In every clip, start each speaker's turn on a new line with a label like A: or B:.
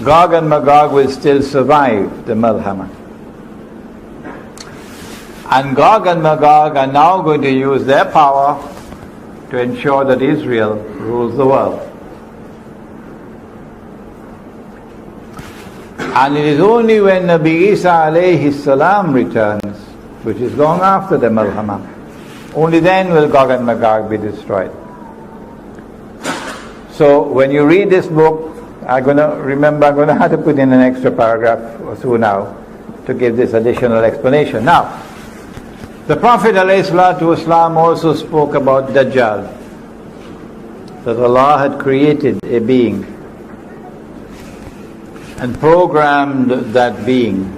A: Gog and Magog will still survive the Malhama. And Gog and Magog are now going to use their power to ensure that Israel rules the world. And it is only when Nabi Isa alayhi salam returns, which is long after the Malhama, only then will Gog and Magog be destroyed. So when you read this book, I'm going to have to put in an extra paragraph or so now to give this additional explanation. Now, the Prophet ﷺ also spoke about Dajjal, that Allah had created a being and programmed that being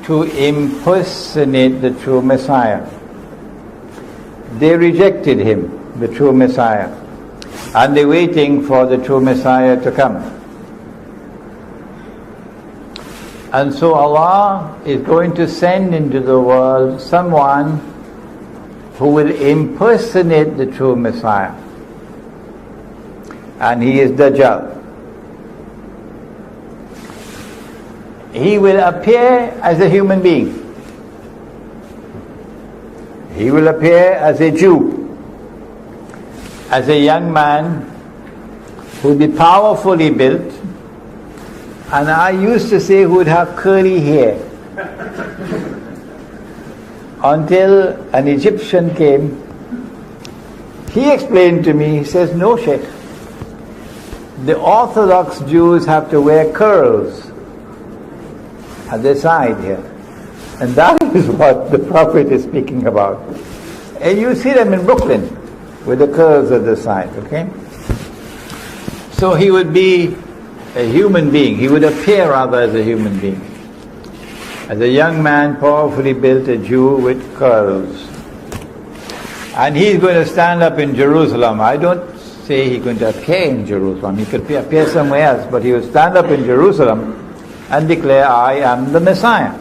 A: to impersonate the true Messiah. They rejected him, the true Messiah, and they're waiting for the true Messiah to come. And so Allah is going to send into the world someone who will impersonate the true Messiah. And he is Dajjal. He will appear as a human being. He will appear as a Jew, as a young man who will be powerfully built, and I used to say who would have curly hair. Until an Egyptian came, he explained to me, he says, no Sheikh, the Orthodox Jews have to wear curls at the side here. And that is what the Prophet is speaking about. And you see them in Brooklyn with the curls at the side, okay? So he would be a human being. He would appear rather as a human being. As a young man, powerfully built, a Jew with curls. And he's going to stand up in Jerusalem. I don't say he's going to appear in Jerusalem. He could appear somewhere else, but he will stand up in Jerusalem and declare, I am the Messiah.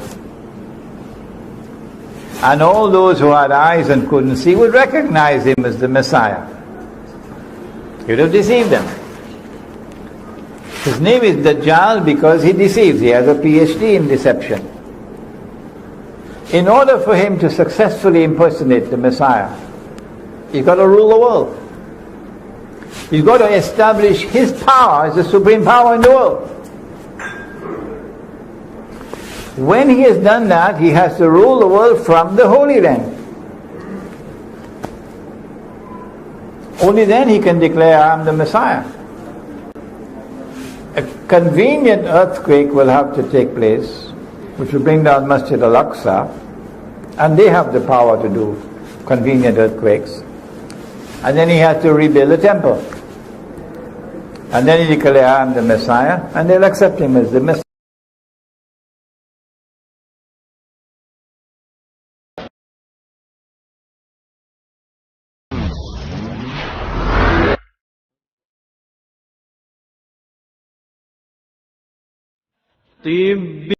A: And all those who had eyes and couldn't see would recognize him as the Messiah. He would have deceived them. His name is Dajjal because he deceives. He has a PhD in deception. In order for him to successfully impersonate the Messiah, he's got to rule the world. He's got to establish his power as the supreme power in the world. When he has done that, he has to rule the world from the Holy Land. Only then he can declare, I am the Messiah. A convenient earthquake will have to take place, which will bring down Masjid al-Aqsa, and they have the power to do convenient earthquakes. And then he has to rebuild the temple. And then he declares, I am the Messiah, and they'll accept him as the Messiah. طيب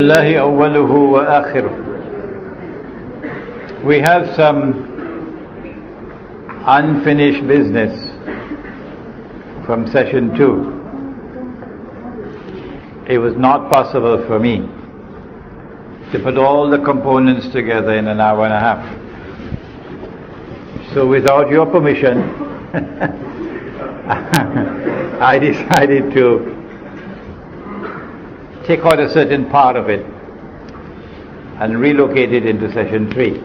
A: الله أوله وآخره. We have some unfinished business from session 2. It was not possible for me to put all the components together in an hour and a half. So without your permission, I decided to take out a certain part of it and relocate it into session 3.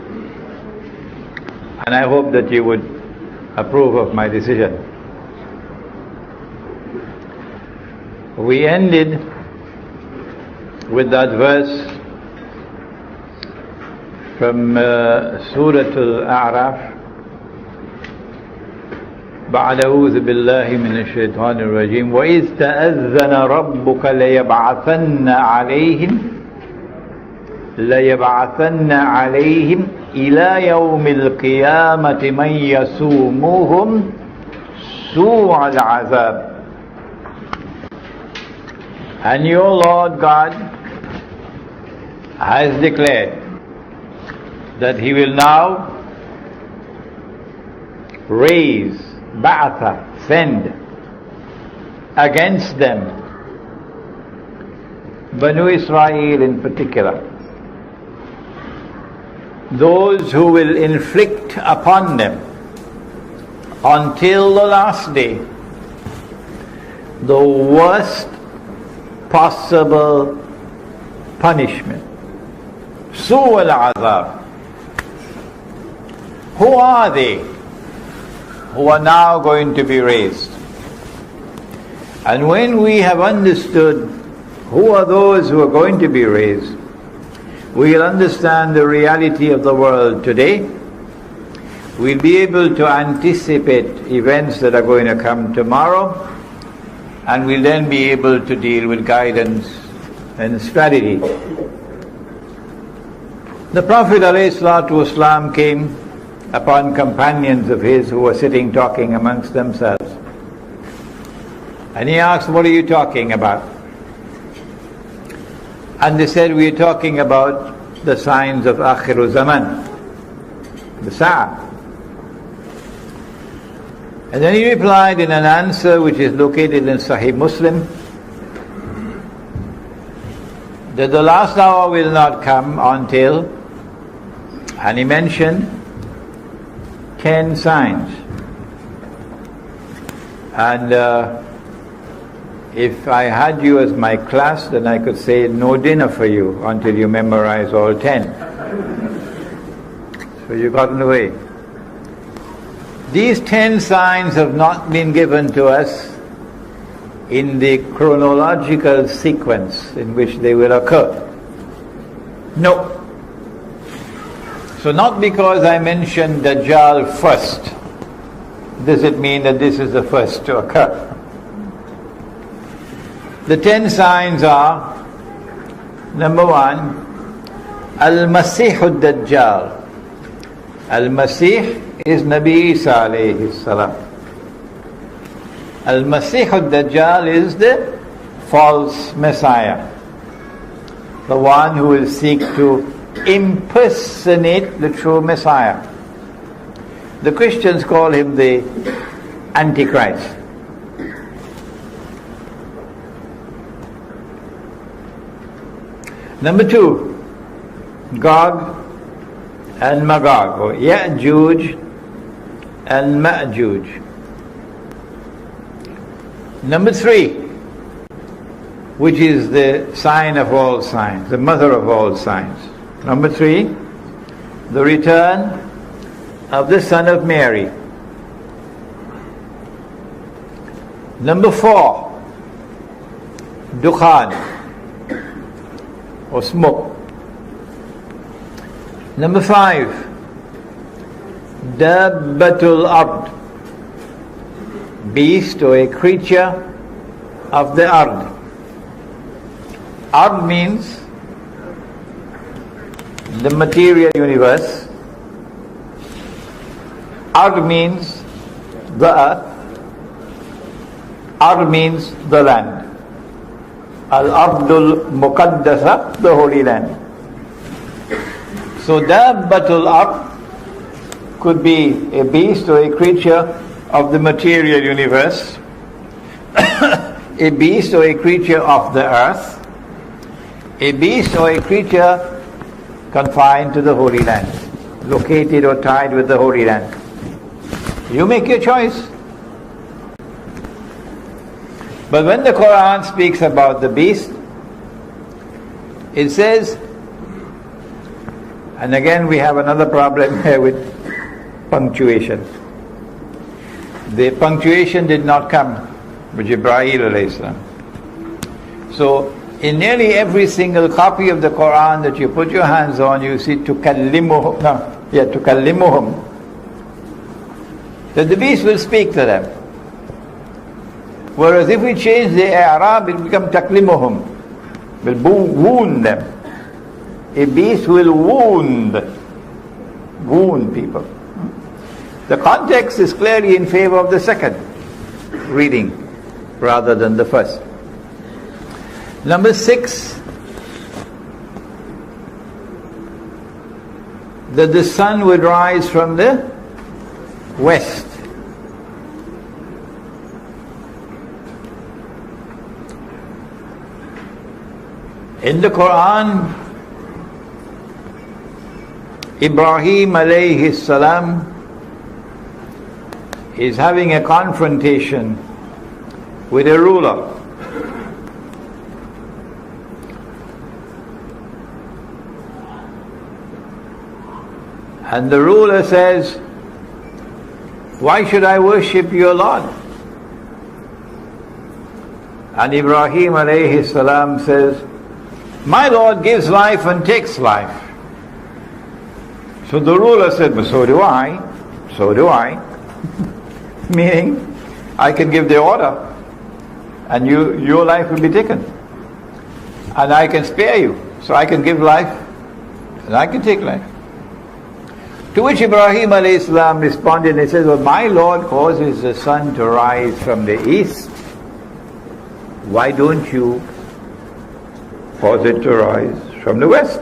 A: And I hope that you would approve of my decision. We ended with that verse from Surah Al-A'raf. بعد أعوذ بالله من الشيطان الرجيم وإذ تأذن ربك ليبعثن عليهم إلى يوم القيامة من يسومهم سوء العذاب. And your Lord God has declared that He will now raise, ba'atha, send against them, Banu Israel in particular, those who will inflict upon them until the last day the worst possible punishment. Su' al-azab. Who are they who are now going to be raised? And when we have understood who are those who are going to be raised, we will understand the reality of the world today. We'll be able to anticipate events that are going to come tomorrow, and we'll then be able to deal with guidance and strategy. The Prophet ﷺ came upon companions of his who were sitting talking amongst themselves. And he asked, "What are you talking about?" And they said, "We are talking about the signs of akhir zaman, the Sa'ah." And then he replied in an answer which is located in Sahih Muslim, that the last hour will not come until, and he mentioned 10 signs. And if I had you as my class, then I could say no dinner for you until you memorize all 10. So you got in the way. These 10 signs have not been given to us in the chronological sequence in which they will occur. No. So not because I mentioned Dajjal first, does it mean that this is the first to occur. The 10 signs are, number 1, Al-Masih al-Dajjal. Al-Masih is Nabi Isa alayhi salam. Al-Masih al-Dajjal is the false Messiah, the one who will seek to impersonate the true Messiah. The Christians call him the Antichrist. Number 2, Gog and Magog, or Ya'juj and Ma'juj. Number 3, which is the sign of all signs, the mother of all signs. Number 3, the return of the son of Mary. Number 4, Dukhan, or smoke. Number 5, Dabbatul Ard, beast or a creature of the Ard. Ard means the material universe. Ard means the earth. Ard means the land. Al-Ardul Muqaddasa, the Holy Land. So Dabbatul Ard could be a beast or a creature of the material universe, a beast or a creature of the earth, a beast or a creature confined to the Holy Land, located or tied with the Holy Land. You make your choice. But when the Quran speaks about the beast, it says, and again we have another problem here with punctuation. The punctuation did not come with Jibreel alayhi salam. So In nearly every single copy of the Quran that you put your hands on, you see tukallimuhum, tukallimuhum, that the beast will speak to them. Whereas if we change the i'rab, it will become taklimuhum, will wound them. A beast will wound people. The context is clearly in favor of the second reading rather than the first. Number 6, that the sun would rise from the west. In the Quran, Ibrahim alayhi salam is having a confrontation with a ruler. And the ruler says, "Why should I worship your Lord?" And Ibrahim alayhi salam says, "My Lord gives life and takes life." So the ruler said, "But so do I. So do I." Meaning, I can give the order and your life will be taken. And I can spare you. So I can give life and I can take life. To which Ibrahim alayhi salam responded and he says, "Well, my Lord causes the sun to rise from the east. Why don't you cause it to rise from the west?"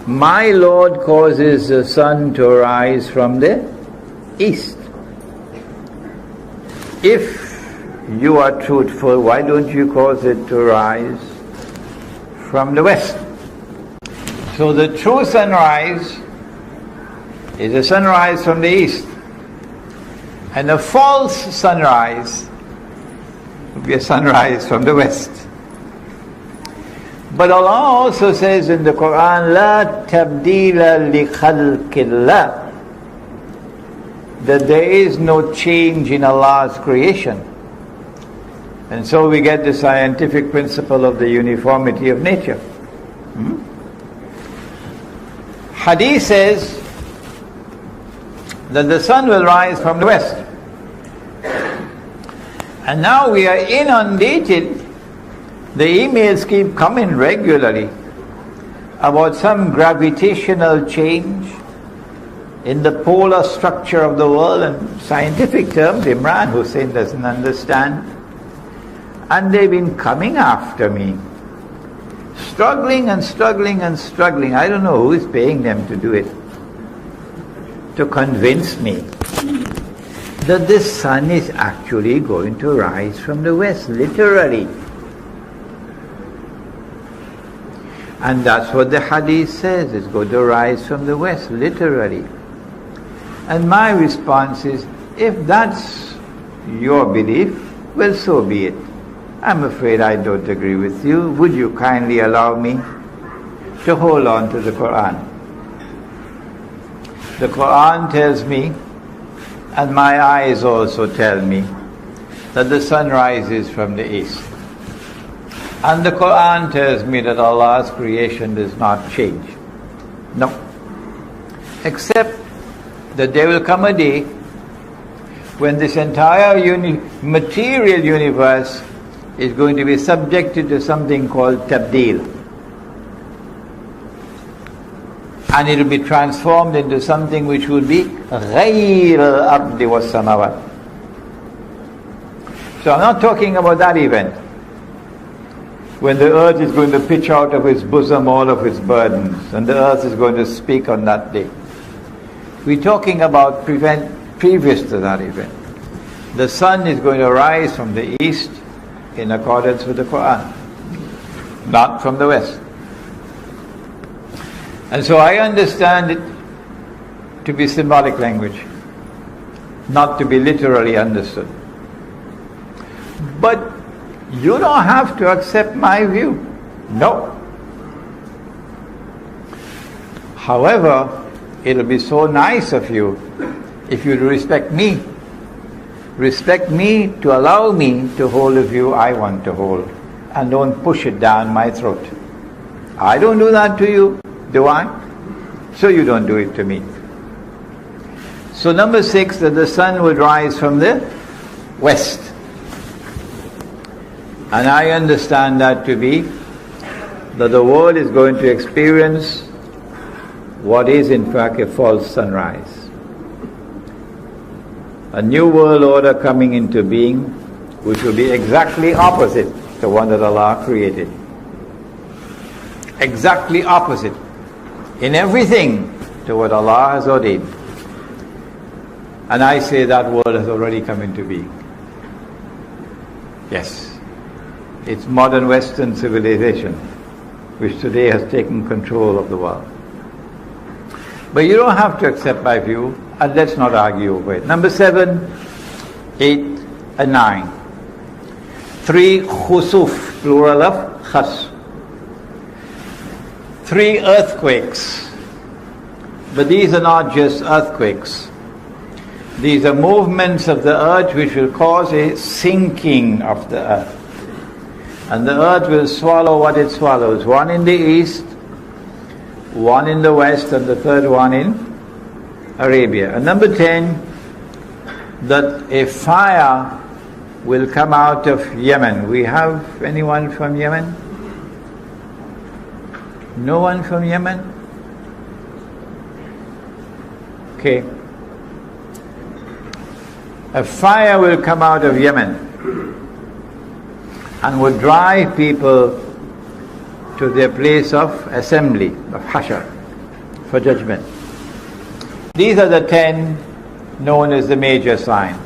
A: My Lord causes the sun to rise from the east. If you are truthful, why don't you cause it to rise from the west? So the true sunrise is a sunrise from the east. And a false sunrise would be a sunrise from the west. But Allah also says in the Quran, "La tabdila li khalqillah," that there is no change in Allah's creation. And so we get the scientific principle of the uniformity of nature. Hadith says that the sun will rise from the west. And now we are inundated. The emails keep coming regularly about some gravitational change in the polar structure of the world, and scientific terms Imran Hussein doesn't understand. And they've been coming after me, struggling and struggling and struggling. I don't know who is paying them to do it, to convince me that the sun is actually going to rise from the west, literally. And that's what the hadith says, it's going to rise from the west, literally. And my response is, if that's your belief, well, so be it. I'm afraid I don't agree with you. Would you kindly allow me to hold on to the Quran? The Quran tells me, and my eyes also tell me, that the sun rises from the east. And the Quran tells me that Allah's creation does not change. No. Except that there will come a day when this entire material universe is going to be subjected to something called tabdeel. And it will be transformed into something which will be غَيْرَ الْأَرْضِ وَالسَّمَوَاتِ. So I'm not talking about that event, when the earth is going to pitch out of its bosom all of its burdens, and the earth is going to speak on that day. We're talking about previous to that event. The sun is going to rise from the east in accordance with the Quran, not from the west. And so I understand it to be symbolic language, not to be literally understood. But you don't have to accept my view. No. However, it'll be so nice of you if you respect me Respect me to allow me to hold the view I want to hold, and don't push it down my throat. I don't do that to you, do I? So you don't do it to me. So number 6, that the sun would rise from the west. And I understand that to be that the world is going to experience what is in fact a false sunrise. A new world order coming into being, which will be exactly opposite to the one that Allah created. Exactly opposite in everything to what Allah has ordained. And I say that world has already come into being. Yes, it's modern Western civilization, which today has taken control of the world. But you don't have to accept my view, and let's not argue over it. Number 7, 8, and 9. 3 khusuf, plural of khas. 3 earthquakes. But these are not just earthquakes. These are movements of the earth which will cause a sinking of the earth. And the earth will swallow what it swallows. One in the east, one in the west, and the third one in Arabia. And number 10, that a fire will come out of Yemen. We have anyone from Yemen? No one from Yemen? Okay. A fire will come out of Yemen and will drive people to their place of assembly, of hashar, for judgment. These are the 10 known as the major signs.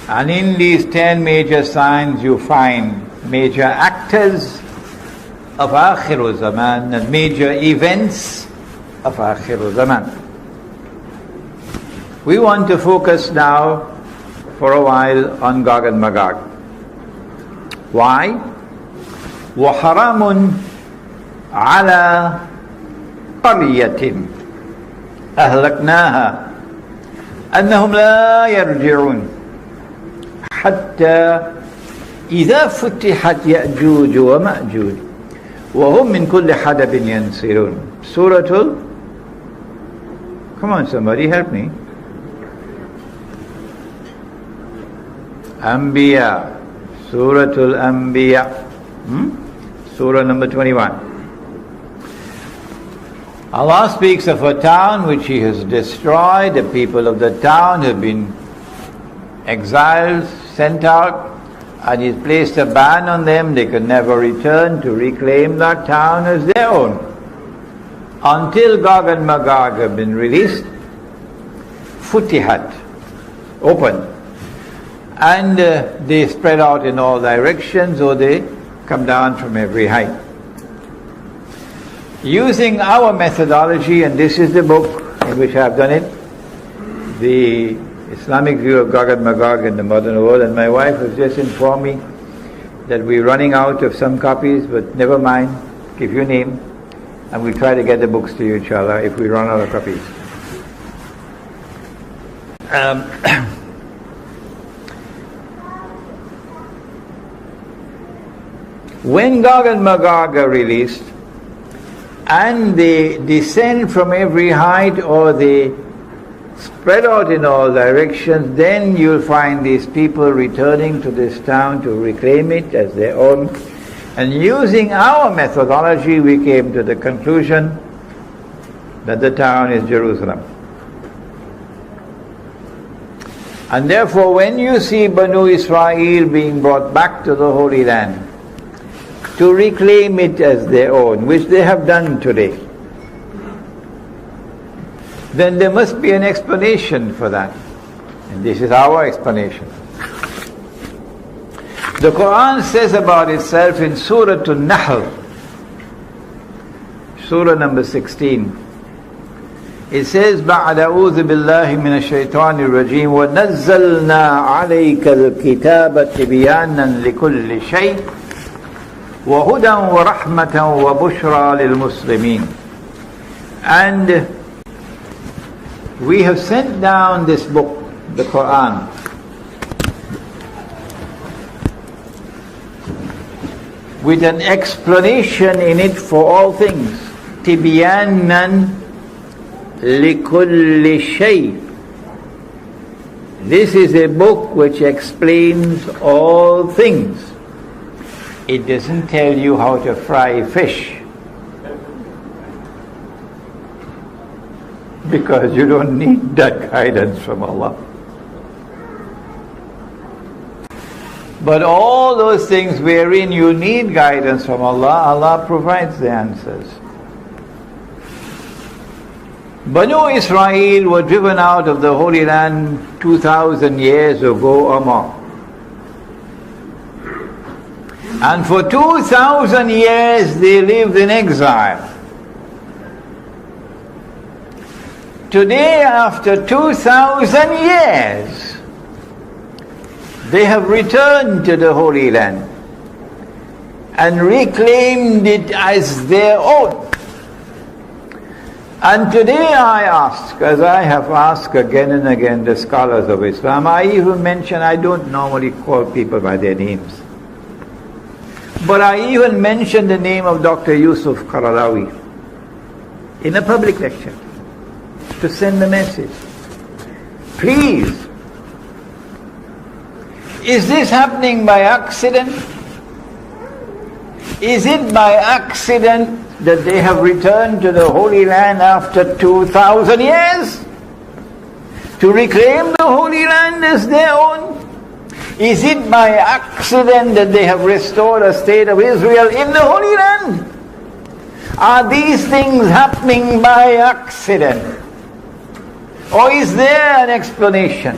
A: And in these 10 major signs you find major actors of akhir zaman and major events of akhir zaman. We want to focus now for a while on Gog and Magog. Why? وَحَرَامٌ عَلَى قَرْيَةٍ أَهْلَكْنَاهَا أَنَّهُمْ لَا يَرْجِعُونَ حَتَّى إِذَا فُتِحَتْ يَأْجُوجُ وَمَأْجُوجُ وَهُمْ مِنْ كُلِّ حَدَبٍ يَنْسِلُونَ Suratul, come on somebody help me. Anbiya, Suratul Anbiya. Surah number 21. Allah speaks of a town which He has destroyed. The people of the town have been exiled, sent out, and He's placed a ban on them. They can never return to reclaim that town as their own. Until Gog and Magog have been released, Futihat, open. And they spread out in all directions, or they come down from every height. Using our methodology, and this is the book in which I have done it, the Islamic view of Gog and Magog in the modern world, and my wife has just informed me that we're running out of some copies, but never mind, give your name, and we'll try to get the books to you, inshallah, if we run out of copies. When Gog and Magog are released, and they descend from every height, or they spread out in all directions, then you'll find these people returning to this town to reclaim it as their own. And using our methodology, we came to the conclusion that the town is Jerusalem. And therefore, when you see Banu Israel being brought back to the Holy Land to reclaim it as their own, which they have done today, then there must be an explanation for that. And this is our explanation. The Quran says about itself in Surah An-Nahl, Surah number 16, it says, بَعْدَ أَعُوذُ بِاللَّهِ مِنَ الشَّيْطَانِ الرَّجِيمِ وَنَزَّلْنَا عَلَيْكَ الْكِتَابَ تِبْيَانًا لِكُلِّ شَيْءٍ وَهُدًى وَرَحْمَةً وَبُشْرَى لِلْمُسْلِمِينَ. And we have sent down this book, the Quran. With an explanation in it for all things. Tibyanan likulli shay. This is a book which explains all things. It doesn't tell you how to fry fish, because you don't need that guidance from Allah. But all those things wherein you need guidance from Allah, Allah provides the answers. Banu Israel were driven out of the Holy Land 2,000 years ago or more. And for 2,000 years they lived in exile. Today, after 2,000 years, they have returned to the Holy Land and reclaimed it as their own. And today I ask, as I have asked again and again the scholars of Islam, I even mention, I don't normally call people by their names, but I even mention the name of Dr. Yusuf Qaradawi in a public lecture to send the message. Please, is this happening by accident? Is it by accident that they have returned to the Holy Land after 2,000 years to reclaim the Holy Land as their own? Is it by accident that they have restored a state of Israel in the Holy Land? Are these things happening by accident? Or is there an explanation?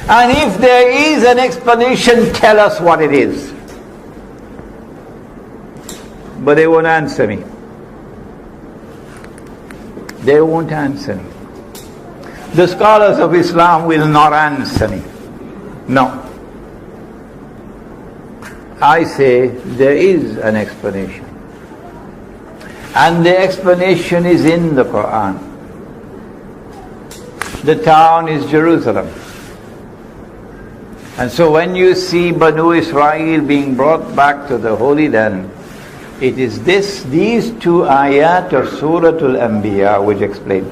A: And if there is an explanation, tell us what it is. But they won't answer me. They won't answer me. The scholars of Islam will not answer me. No. I say there is an explanation. And the explanation is in the Quran. The town is Jerusalem. And so when you see Banu Israel being brought back to the Holy Land, it is these two ayat of Surah Al-Anbiya which explain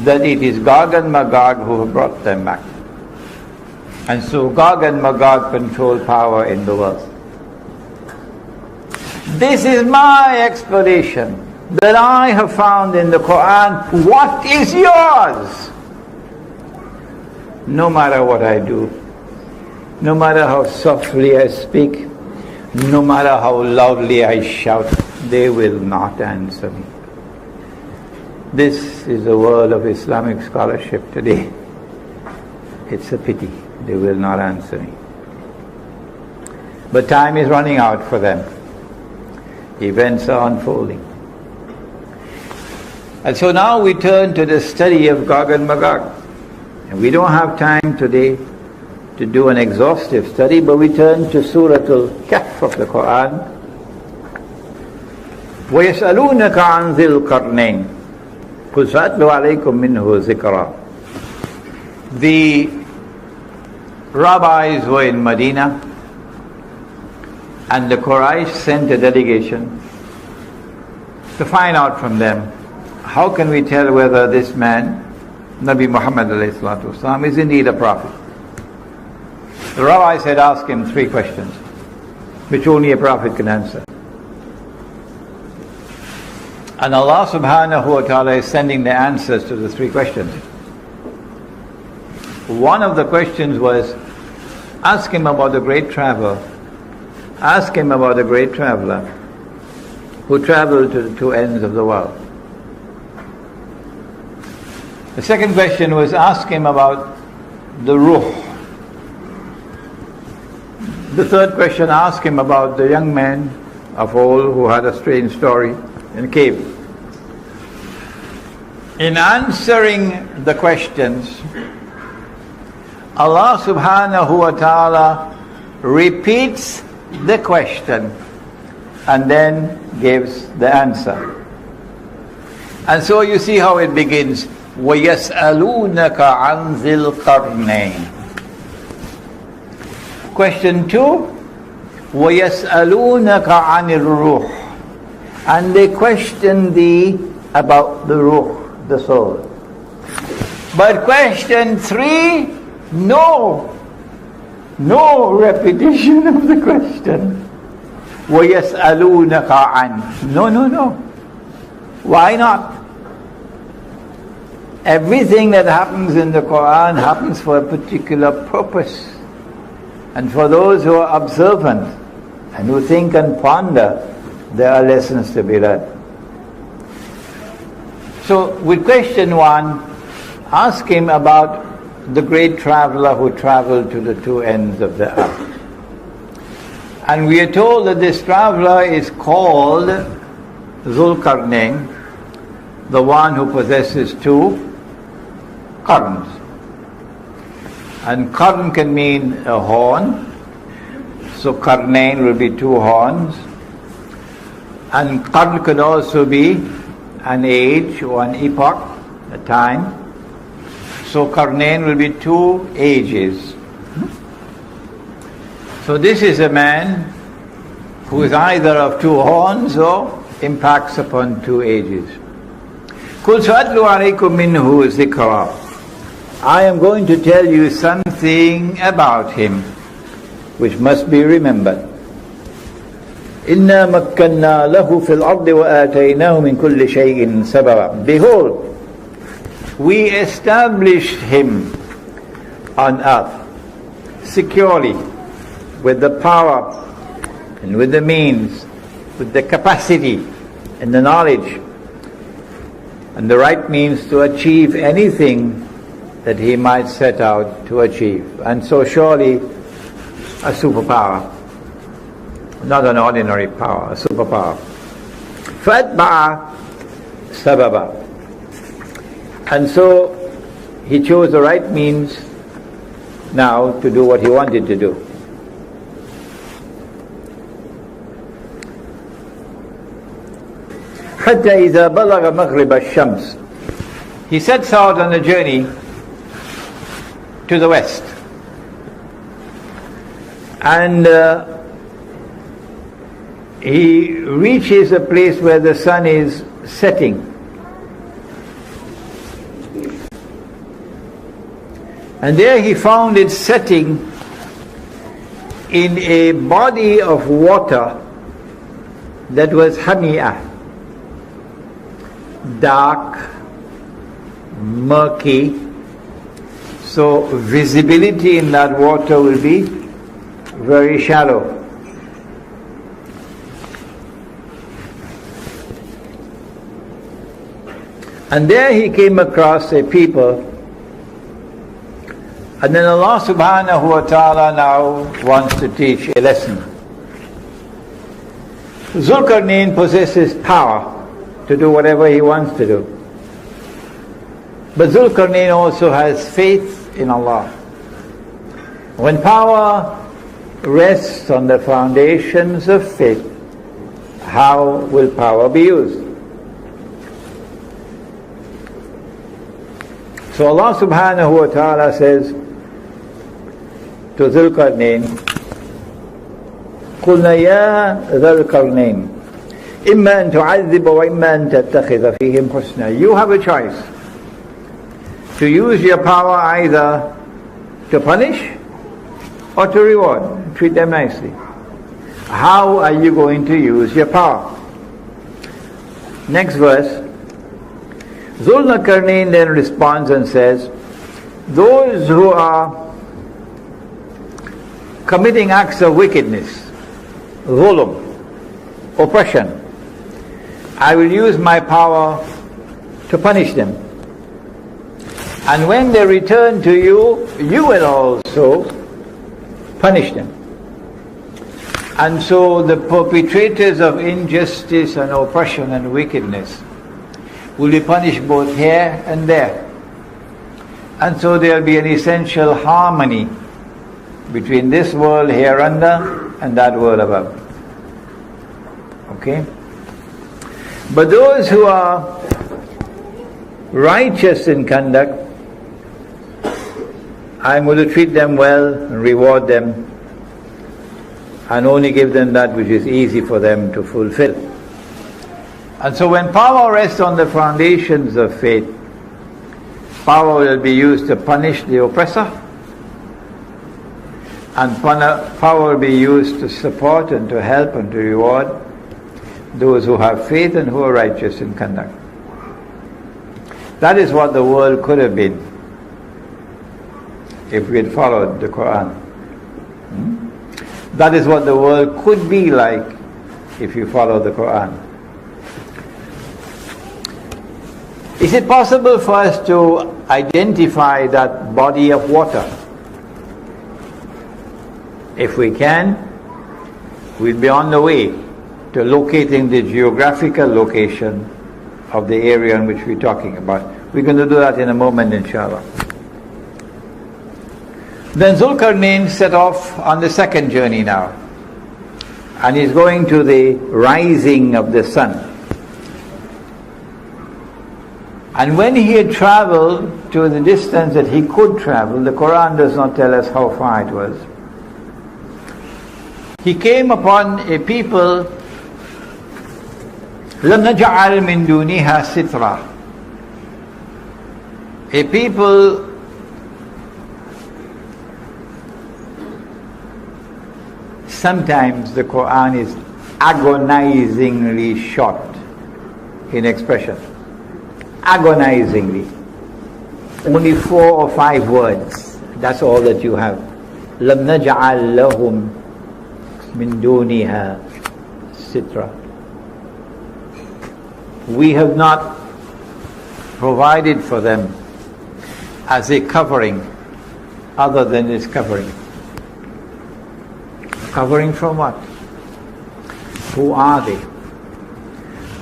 A: that it is Gog and Magog who have brought them back. And so Gog and Magog control power in the world. This is my explanation that I have found in the Quran. What is yours? No matter what I do, no matter how softly I speak, no matter how loudly I shout, they will not answer me. This is the world of Islamic scholarship today. It's a pity they will not answer me. But time is running out for them. Events are unfolding. And so now we turn to the study of Gog and Magog. And we don't have time today to do an exhaustive study, but we turn to Surah Al-Kahf of the Quran. وَيَسْأَلُونَكَ عَنْ ذِي الْقَرْنَيْنِ قُلْ سَأَتْلُ عَلَيْكُمْ مِنْهُ ذِكْرًا. The rabbis were in Medina, and the Quraysh sent a delegation to find out from them, how can we tell whether this man, Nabi Muhammad ﷺ, is indeed a prophet? The rabbis had asked him 3 questions, which only a prophet can answer. And Allah subhanahu wa ta'ala is sending the answers to the 3 questions. One of the questions was, ask him about the great traveler. Ask him about the great traveler who traveled to the 2 ends of the world. The second question was, ask him about the ruh. The third question, ask him about the young man of old who had a strange story in a cave. In answering the questions, Allah subhanahu wa ta'ala repeats the question and then gives the answer. And so you see how it begins. وَيَسْأَلُونَكَ عَنْ ذِي الْقَرْنَيْنِ. Question 2, وَيَسْأَلُونَكَ عَنِ الرُّوحِ. And they question thee about the ruh, the soul. But question 3, no repetition of the question. وَيَسْأَلُونَكَ عَنْ. No. Why not? Everything that happens in the Quran happens for a particular purpose. And for those who are observant and who think and ponder, there are lessons to be learned. So with question 1, ask him about the great traveler who traveled to the two ends of the earth. And we are told that this traveler is called Zulkarnain, the one who possesses 2 qarns. And qarn can mean a horn, so Qarnain will be 2 horns. And qarn could also be an age or an epoch, a time. So Qarnain will be 2 ages. So this is a man who is either of 2 horns or impacts upon 2 ages. قُلْ سَأَتْلُ عَلَيْكُمْ مِنْهُ ذِكْرًا. I am going to tell you something about him which must be remembered. إِنَّا مَكَّنَّا لَهُ فِي الْأَرْضِ وَآتَيْنَاهُ مِنْ كُلِّ شَيْءٍ سَبَبًا. Behold, we established him on earth securely, with the power and with the means, with the capacity and the knowledge and the right means to achieve anything that he might set out to achieve. And so surely a superpower, not an ordinary power, a superpower. فَأَتْبَعَ سَبَبًا. And so he chose the right means now to do what he wanted to do. حتى إذا بلغ مغرب الشمس. He sets out on a journey to the west. And he reaches a place where the sun is setting. And there he found it setting in a body of water that was hamiyah, dark, murky, so visibility in that water will be very shallow. And there he came across a people, and then Allah subhanahu wa ta'ala now wants to teach a lesson. Zulkarnain possesses power to do whatever he wants to do. But Zulkarnain also has faith in Allah. When power rests on the foundations of faith, how will power be used? So Allah subhanahu wa ta'ala says to Zulkarnain, قُلْنَا يَا ذَا الْقَرْنَيْنِ إِمَّا أَن تُعَذِّبَ وَإِمَّا أَن تَتَّخِذَ فِيهِمْ حُسْنًا. You have a choice to use your power either to punish or to reward. Treat them nicely. How are you going to use your power? Next verse. Zulkarnain then responds and says, those who are committing acts of wickedness, zulm, oppression, I will use my power to punish them. And when they return to you, you will also punish them. And so the perpetrators of injustice and oppression and wickedness will be punished both here and there. And so there will be an essential harmony between this world here under and that world above. Okay? But those who are righteous in conduct, I'm going to treat them well and reward them and only give them that which is easy for them to fulfill. And so when power rests on the foundations of faith, power will be used to punish the oppressor, and power will be used to support and to help and to reward those who have faith and who are righteous in conduct. That is what the world could have been if we had followed the Quran. That is what the world could be like if you follow the Quran. Is it possible for us to identify that body of water? If we can, we'll be on the way to locating the geographical location of the area in which we're talking about. We're going to do that in a moment, inshallah. Then Zulkarnain set off on the second journey now, and he's going to the rising of the sun. And when he had traveled to the distance that he could travel, the Quran does not tell us how far it was, he came upon a people, لَمْ نَجْعَلْ مِن دُونِهَا سِتْرًا, a people sometimes the Quran is agonizingly short in expression. Agonizingly. Only 4 or 5 words. That's all that you have. لَمْ نَجْعَلْ لَهُمْ مِن دُونِهَا سِتْرًا. We have not provided for them as a covering other than this covering. Covering from what? Who are they?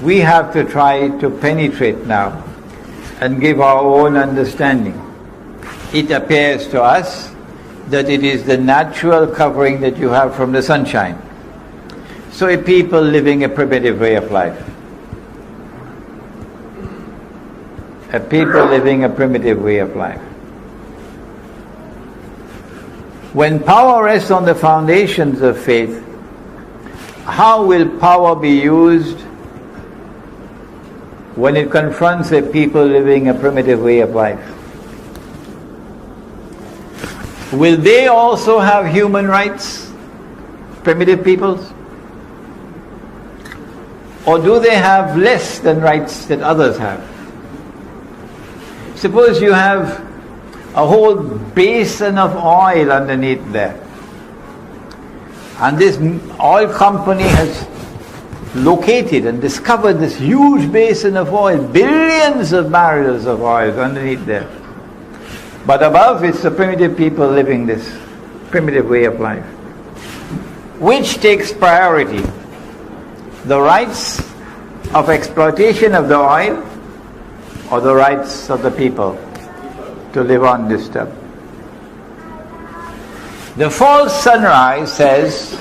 A: We have to try to penetrate now and give our own understanding. It appears to us that it is the natural covering that you have from the sunshine. So a people living a primitive way of life. A people living a primitive way of life. When power rests on the foundations of faith, how will power be used when it confronts a people living a primitive way of life? Will they also have human rights, primitive peoples? Or do they have less than rights that others have? Suppose you have a whole basin of oil underneath there, and this oil company has located and discovered this huge basin of oil, billions of barrels of oil underneath there. But above it's the primitive people living this primitive way of life. Which takes priority? The rights of exploitation of the oil, or the rights of the people to live undisturbed? The false sunrise says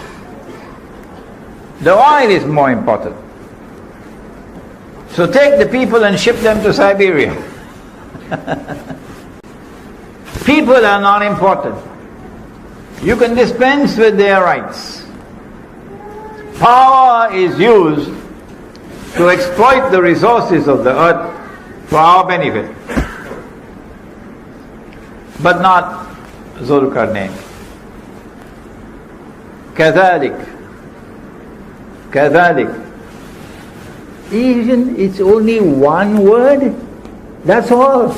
A: the oil is more important. So take the people and ship them to Siberia. People are not important. You can dispense with their rights. Power is used to exploit the resources of the earth for our benefit. But not Zulkarnain. كذلك. Even it's only one word. That's all.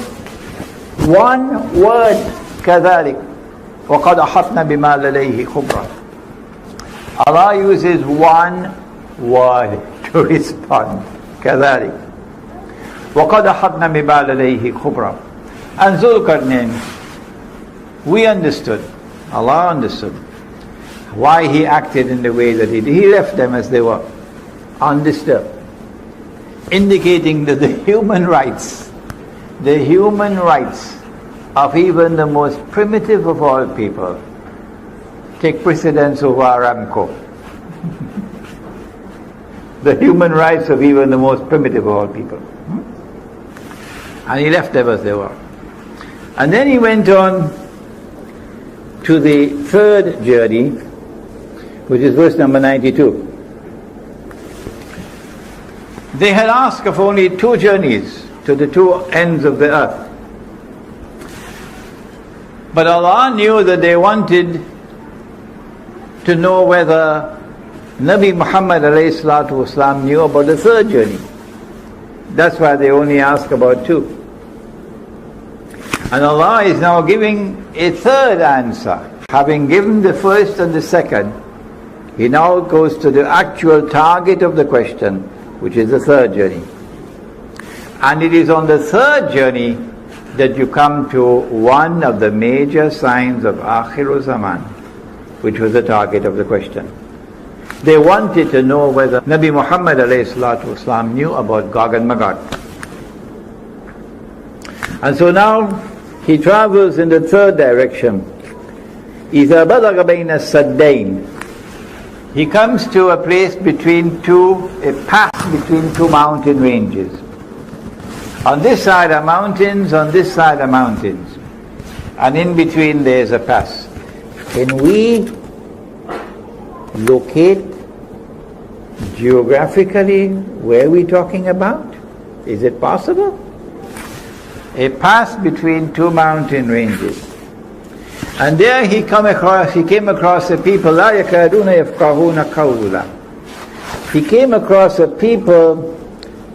A: One word. كذلك. وقد أحطنا بما لديه خبرا. Allah uses one word to respond. كذلك. وقد أحطنا بما لديه خبرا. And Zulkarnain, we understood, Allah understood why he acted in the way that he did. He left them as they were, undisturbed, indicating that the human rights of even the most primitive of all people take precedence over Aramco. The human rights of even the most primitive of all people. And he left them as they were. And then he went on to the third journey, which is verse number 92. They had asked of only 2 journeys to the 2 ends of the earth. But Allah knew that they wanted to know whether Nabi Muhammad ﷺ knew about the third journey. That's why they only ask about 2. And Allah is now giving a third answer. Having given the first and the second, He now goes to the actual target of the question, which is the third journey. And it is on the third journey that you come to one of the major signs of akhir zaman, which was the target of the question. They wanted to know whether Nabi Muhammad ﷺ knew about Gog and Magog. And so now he travels in the third direction. إِذَا بَلَغَ بَيْنَ السَّدَّيْنِ. He comes to a place between a pass between 2 mountain ranges. On this side are mountains, on this side are mountains. And in between there is a pass. Can we locate geographically where we're talking about? Is it possible? A pass between 2 mountain ranges. And there he came across a people, لَا يَكَادُونَ يَفْقَهُونَ قَوْلًا. He came across a people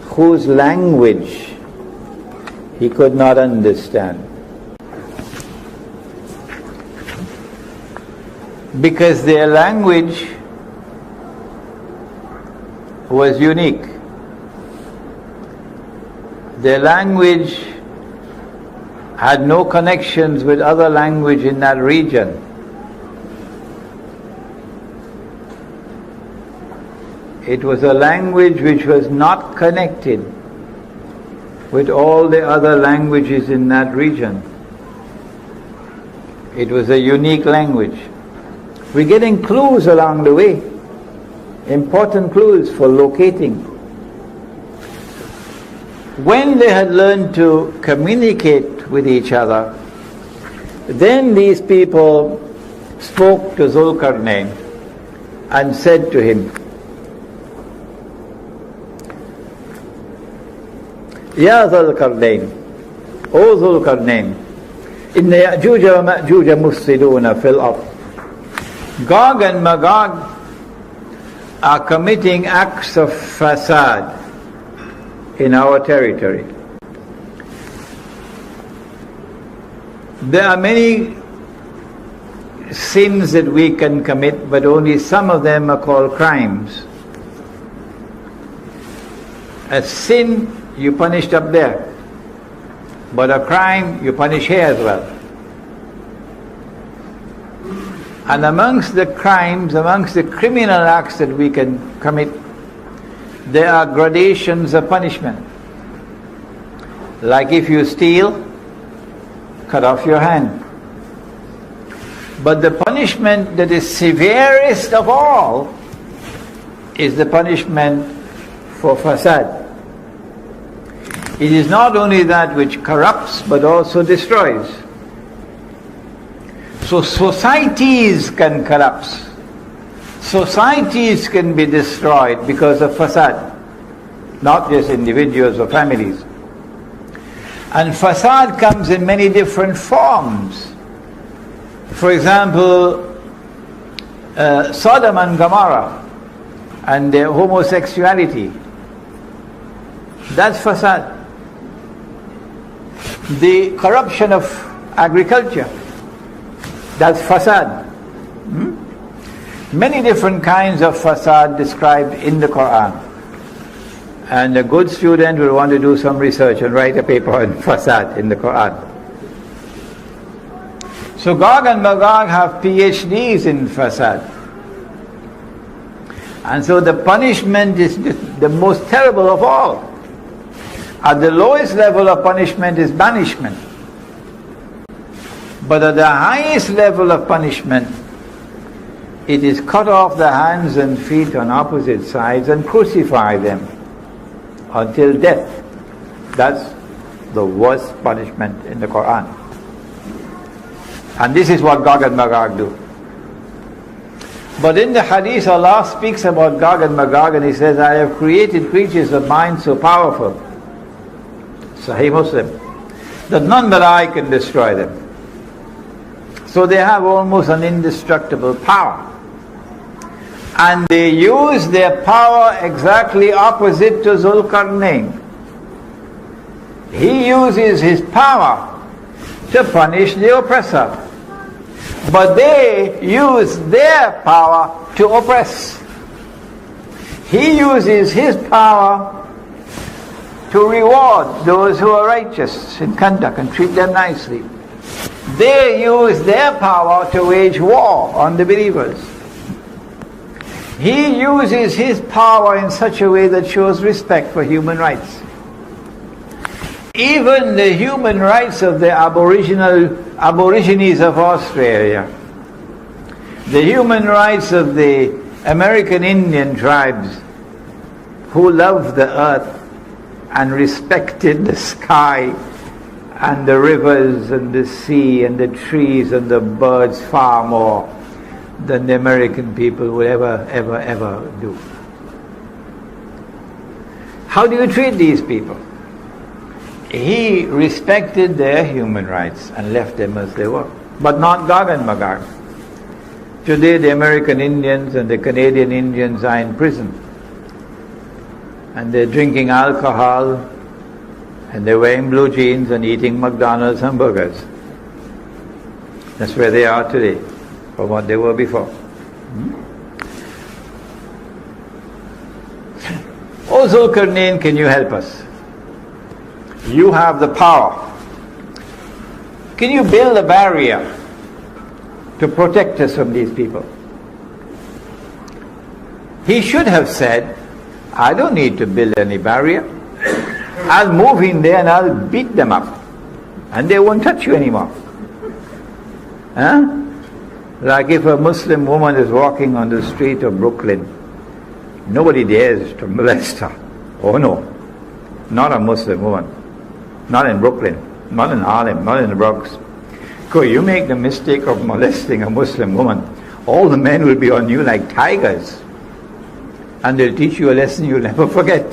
A: whose language he could not understand. Because their language was unique. Their language had no connections with other language in that region. It was a language which was not connected with all the other languages in that region. It was a unique language. We're getting clues along the way, important clues for locating. When they had learned to communicate with each other, then these people spoke to Zulkarnain and said to him, Ya Zulkarnain, O Zulkarnain, Inna Ya'juja wa Ma'juja mufsiduna fil ard. Gog and Magog are committing acts of fasad in our territory. There are many sins that we can commit, but only some of them are called crimes. A sin, you punished up there, but a crime, you punish here as well. And amongst the crimes, amongst the criminal acts that we can commit, there are gradations of punishment. Like if you steal, cut off your hand. But the punishment that is severest of all is the punishment for fasad. It is not only that which corrupts but also destroys. So societies can collapse. Societies can be destroyed because of fasad, not just individuals or families. And fasad comes in many different forms. For example, Sodom and Gomorrah and their homosexuality. That's fasad. The corruption of agriculture. That's fasad. Many different kinds of fasad described in the Quran. And a good student will want to do some research and write a paper on fasad in the Quran. So Gog and Magog have PhDs in fasad. And so the punishment is the most terrible of all. At the lowest level of punishment is banishment. But at the highest level of punishment, it is cut off the hands and feet on opposite sides and crucify them until death. That's the worst punishment in the Quran. And this is what Gog and Magog do. But in the hadith, Allah speaks about Gog and Magog, and He says, I have created creatures of mine so powerful, Sahih Muslim, that none but I can destroy them. So they have almost an indestructible power. And they use their power exactly opposite to Zulkarnain. He uses his power to punish the oppressor. But they use their power to oppress. He uses his power to reward those who are righteous in conduct and treat them nicely. They use their power to wage war on the believers. He uses his power in such a way that shows respect for human rights. Even the human rights of the Aborigines of Australia, the human rights of the American Indian tribes who loved the earth and respected the sky and the rivers and the sea and the trees and the birds far more than the American people will ever do. How do you treat these people? He respected their human rights and left them as they were. But not Gog and Magog. Today the American Indians and the Canadian Indians are in prison. And they're drinking alcohol, and they're wearing blue jeans and eating McDonald's hamburgers. That's where they are today, from what they were before. Oh Zulkarnain, can you help us? You have the power. Can you build a barrier to protect us from these people? He should have said, I don't need to build any barrier. I'll move in there and I'll beat them up. And they won't touch you anymore. Huh? Like if a Muslim woman is walking on the street of Brooklyn, nobody dares to molest her. Oh no, not a Muslim woman. Not in Brooklyn, not in Harlem, not in the Bronx. Because you make the mistake of molesting a Muslim woman, all the men will be on you like tigers. And they'll teach you a lesson you'll never forget.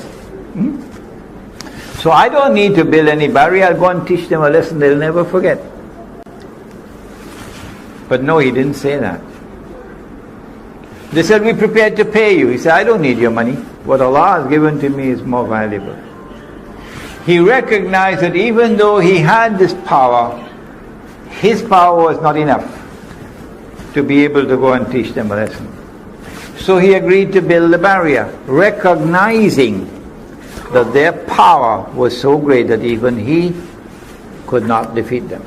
A: So I don't need to build any barrier. I'll go and teach them a lesson they'll never forget. But no, he didn't say that. They said, we're prepared to pay you. He said, I don't need your money. What Allah has given to me is more valuable. He recognized that even though he had this power, his power was not enough to be able to go and teach them a lesson. So he agreed to build a barrier, recognizing that their power was so great that even he could not defeat them.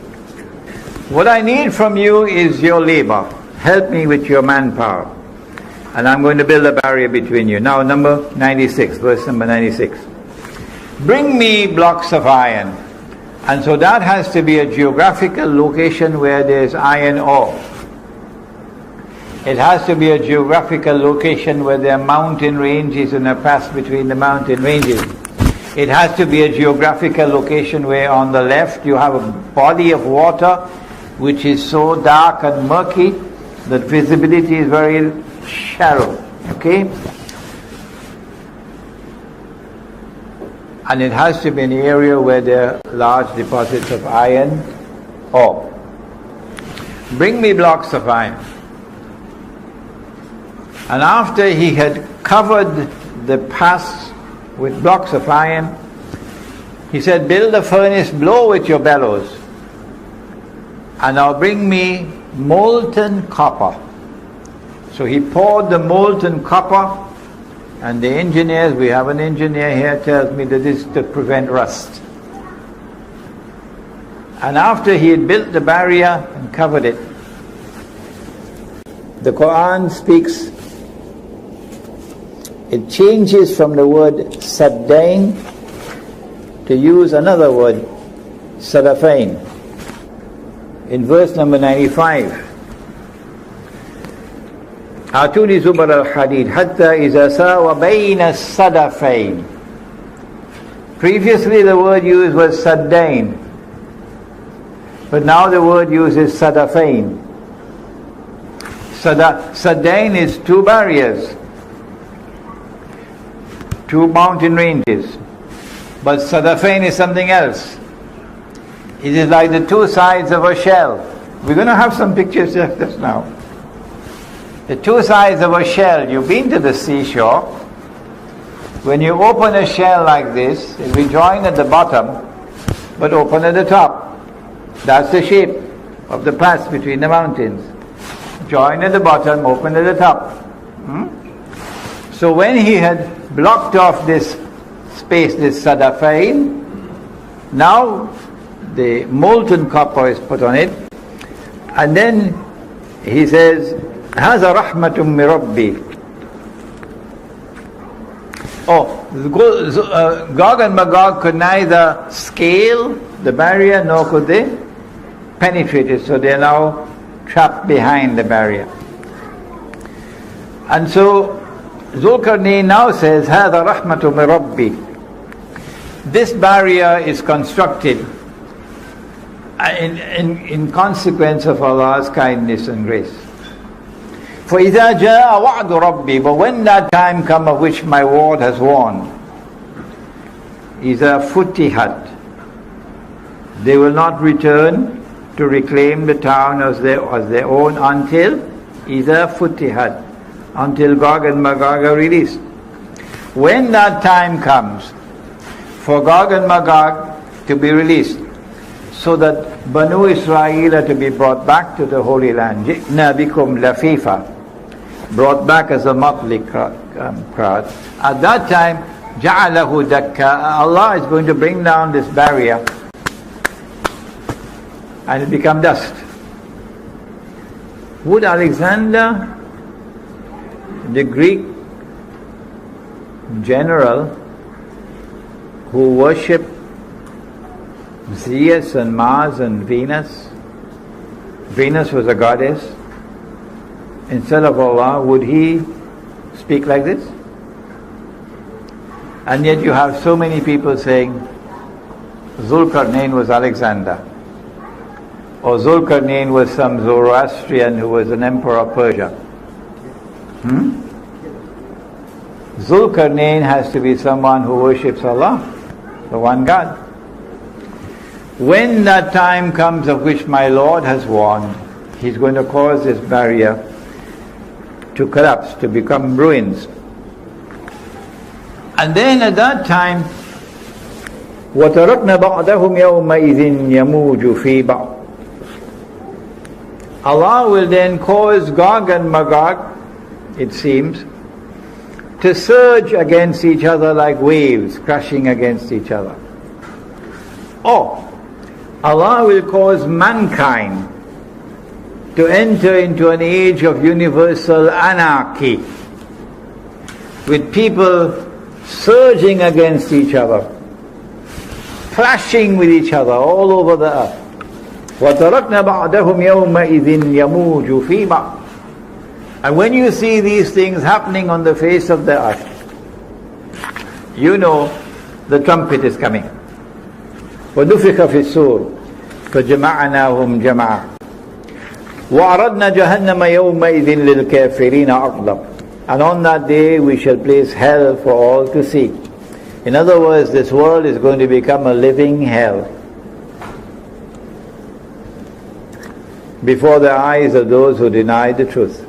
A: What I need from you is your labor. Help me with your manpower. And I'm going to build a barrier between you. Now number 96, verse number 96. Bring me blocks of iron. And so that has to be a geographical location where there's iron ore. It has to be a geographical location where there are mountain ranges and a pass between the mountain ranges. It has to be a geographical location where on the left you have a body of water which is so dark and murky that visibility is very shallow. Okay? And it has to be an area where there are large deposits of iron ore. Bring me blocks of iron. And after he had covered the pass with blocks of iron, he said, build a furnace, blow with your bellows, and now bring me molten copper. So he poured the molten copper, and the engineers, we have an engineer here, tells me that this is to prevent rust. And after he had built the barrier and covered it, the Quran speaks, it changes from the word saddain to use another word, sadafain. In verse number 95, Atuni zubar al-hadid hatta iza sawa bayna sadafain. Previously the word used was saddain, but now the word used is sadafain. Saddain is two barriers, two mountain ranges, but sadafain is something else. It is like the two sides of a shell. We're going to have some pictures just now. The two sides of a shell. You've been to the seashore. When you open a shell like this, it will join at the bottom, but open at the top. That's the shape of the pass between the mountains. Join at the bottom, open at the top. So when he had blocked off this space, this sadafain, now the molten copper is put on it, and then he says, هذا رحمة من ربي. Gog and Magog could neither scale the barrier nor could they penetrate it, so they are now trapped behind the barrier. And so Zulkarnain now says, هذا رحمة من ربي. This barrier is constructed in consequence of Allah's kindness and grace. فَإِذَا جَاءَ وَعْدُ رَبِّي. But when that time comes of which my Lord has warned, إِذَا فُتِحَتْ, they will not return to reclaim the town as their own until إِذَا فُتِحَتْ, until Gog and Magog are released. When that time comes for Gog and Magog to be released, so that Banu Israel are to be brought back to the Holy Land, جِئْنَا بِكُمْ لَفِيفًا, brought back as a motley crowd. At that time, جَعَلَهُ دَكَّا, Allah is going to bring down this barrier and it become dust. Would Alexander, the Greek general who worshipped Zeus and Mars and Venus was a goddess, instead of Allah, would he speak like this? And yet you have so many people saying Zulkarnain was Alexander, or Zulkarnain was some Zoroastrian who was an emperor of Persia. Zulkarnain has to be someone who worships Allah, the one God. When that time comes of which my Lord has warned, He's going to cause this barrier to collapse, to become ruins. And then at that time, وَتَرَكْنَا بَعْدَهُمْ يَوْمَئِذٍ يَمُوجُ فِي بَعْضٍ. Allah will then cause Gog and Magog, it seems, to surge against each other like waves crashing against each other. Or Allah will cause mankind to enter into an age of universal anarchy, with people surging against each other, clashing with each other all over the earth. وَتَرَكْنَا بَعْدَهُمْ يَوْمَئِذٍ يَمُوجُ فِي بَعْضٍ. And when you see these things happening on the face of the earth, you know the trumpet is coming. وَنُفِخَ فِي الصُّورِ فَجَمَعْنَاهُمْ جَمْعًا وَعَرَضْنَا جَهَنَّمَ يَوْمَئِذٍ لِلْكَافِرِينَ عَرْضًا. And on that day we shall place hell for all to see. In other words, this world is going to become a living hell before the eyes of those who deny the truth.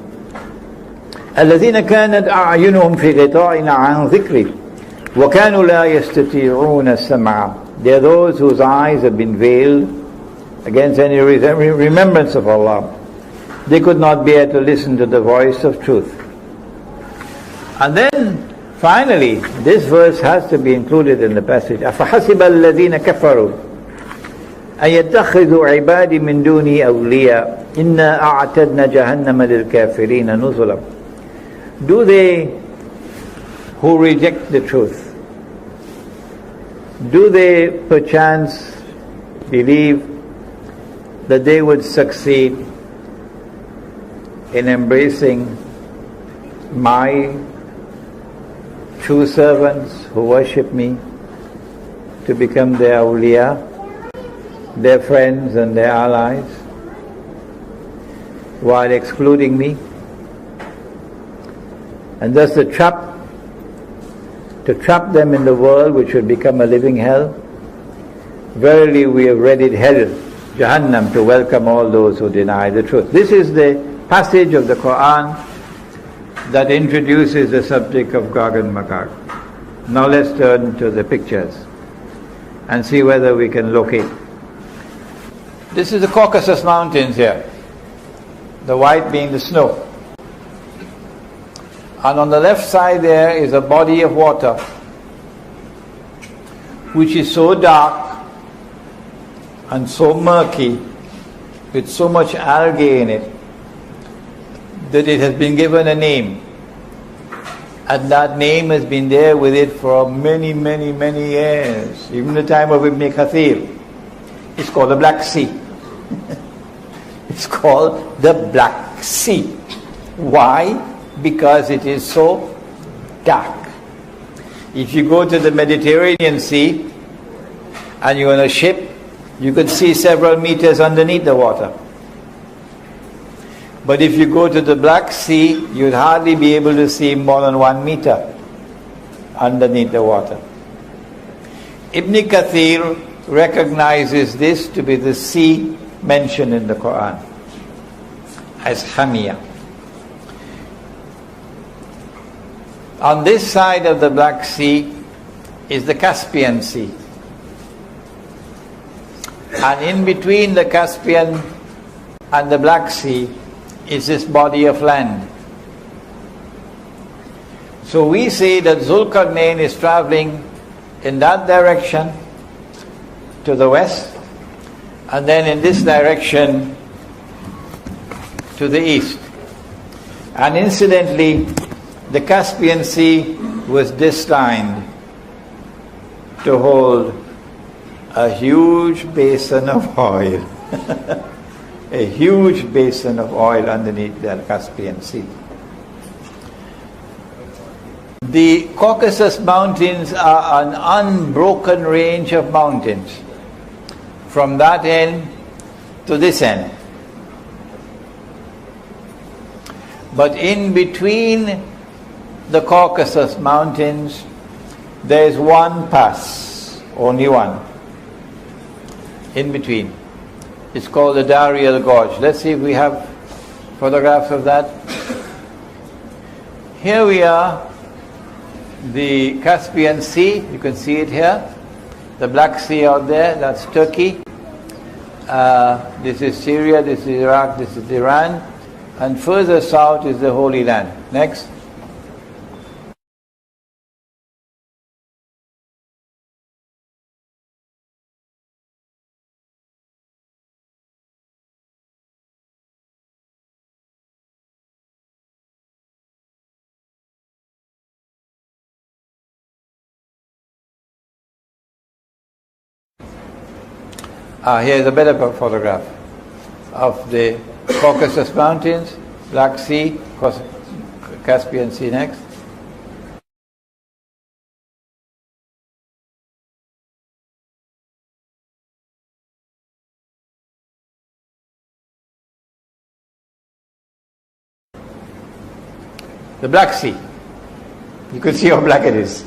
A: الَّذِينَ كَانَتْ أَعْيُنُهُمْ فِي غِطَاءٍ عَنْ ذِكْرِي وَكَانُوا لَا يَسْتَطِيعُونَ السَّمْعَ. They are those whose eyes have been veiled against any remembrance of Allah. They could not bear to listen to the voice of truth. And then finally, this verse has to be included in the passage. أَفَحَسِبَ الَّذِينَ كَفَرُوا أَن يَتَّخِذُوا عِبَادِي مِن دُونِي أَوْلِيَاءَ إِنَّا أَعْتَدْنَا جَهَنَّمَ لِلْكَافِرِينَ نُزُلًا. Do they who reject the truth, do they perchance believe that they would succeed in embracing my true servants who worship me? to become their awliya, their friends and their allies, while excluding me. And thus to trap them in the world which would become a living hell. Verily we have readied hell, Jahannam, to welcome all those who deny the truth. This is the passage of the Quran that introduces the subject of Gog and Magog. Now let's turn to the pictures and see whether we can locate. This is the Caucasus Mountains here, the white being the snow. And on the left side there is a body of water which is so dark and so murky, with so much algae in it, that it has been given a name. And that name has been there with it for many, many, many years. Even the time of Ibn Kathir. It's called the Black Sea. It's called the Black Sea. Why? Because it is so dark. If you go to the Mediterranean Sea and you're on a ship, you could see several meters underneath the water. But if you go to the Black Sea, you'd hardly be able to see more than 1 meter underneath the water. Ibn Kathir recognizes this to be the sea mentioned in the Quran as Hamia. On this side of the Black Sea is the Caspian Sea. And in between the Caspian and the Black Sea is this body of land. So we say that Zulkarnain is traveling in that direction to the west, and then in this direction to the east. And incidentally, the Caspian Sea was destined to hold a huge basin of oil. A huge basin of oil underneath the Caspian Sea. The Caucasus Mountains are an unbroken range of mountains from that end to this end. But in between the Caucasus Mountains there is one pass, only one, in between. It's called the Dariel Gorge. Let's see if we have photographs of that. Here we are, the Caspian Sea, you can see it here. The Black Sea out there, that's Turkey. This is Syria, this is Iraq, this is Iran. And further south is the Holy Land. Next. Here's a better photograph of the Caucasus Mountains, Black Sea, Caspian Sea next. The Black Sea. You can see how black it is.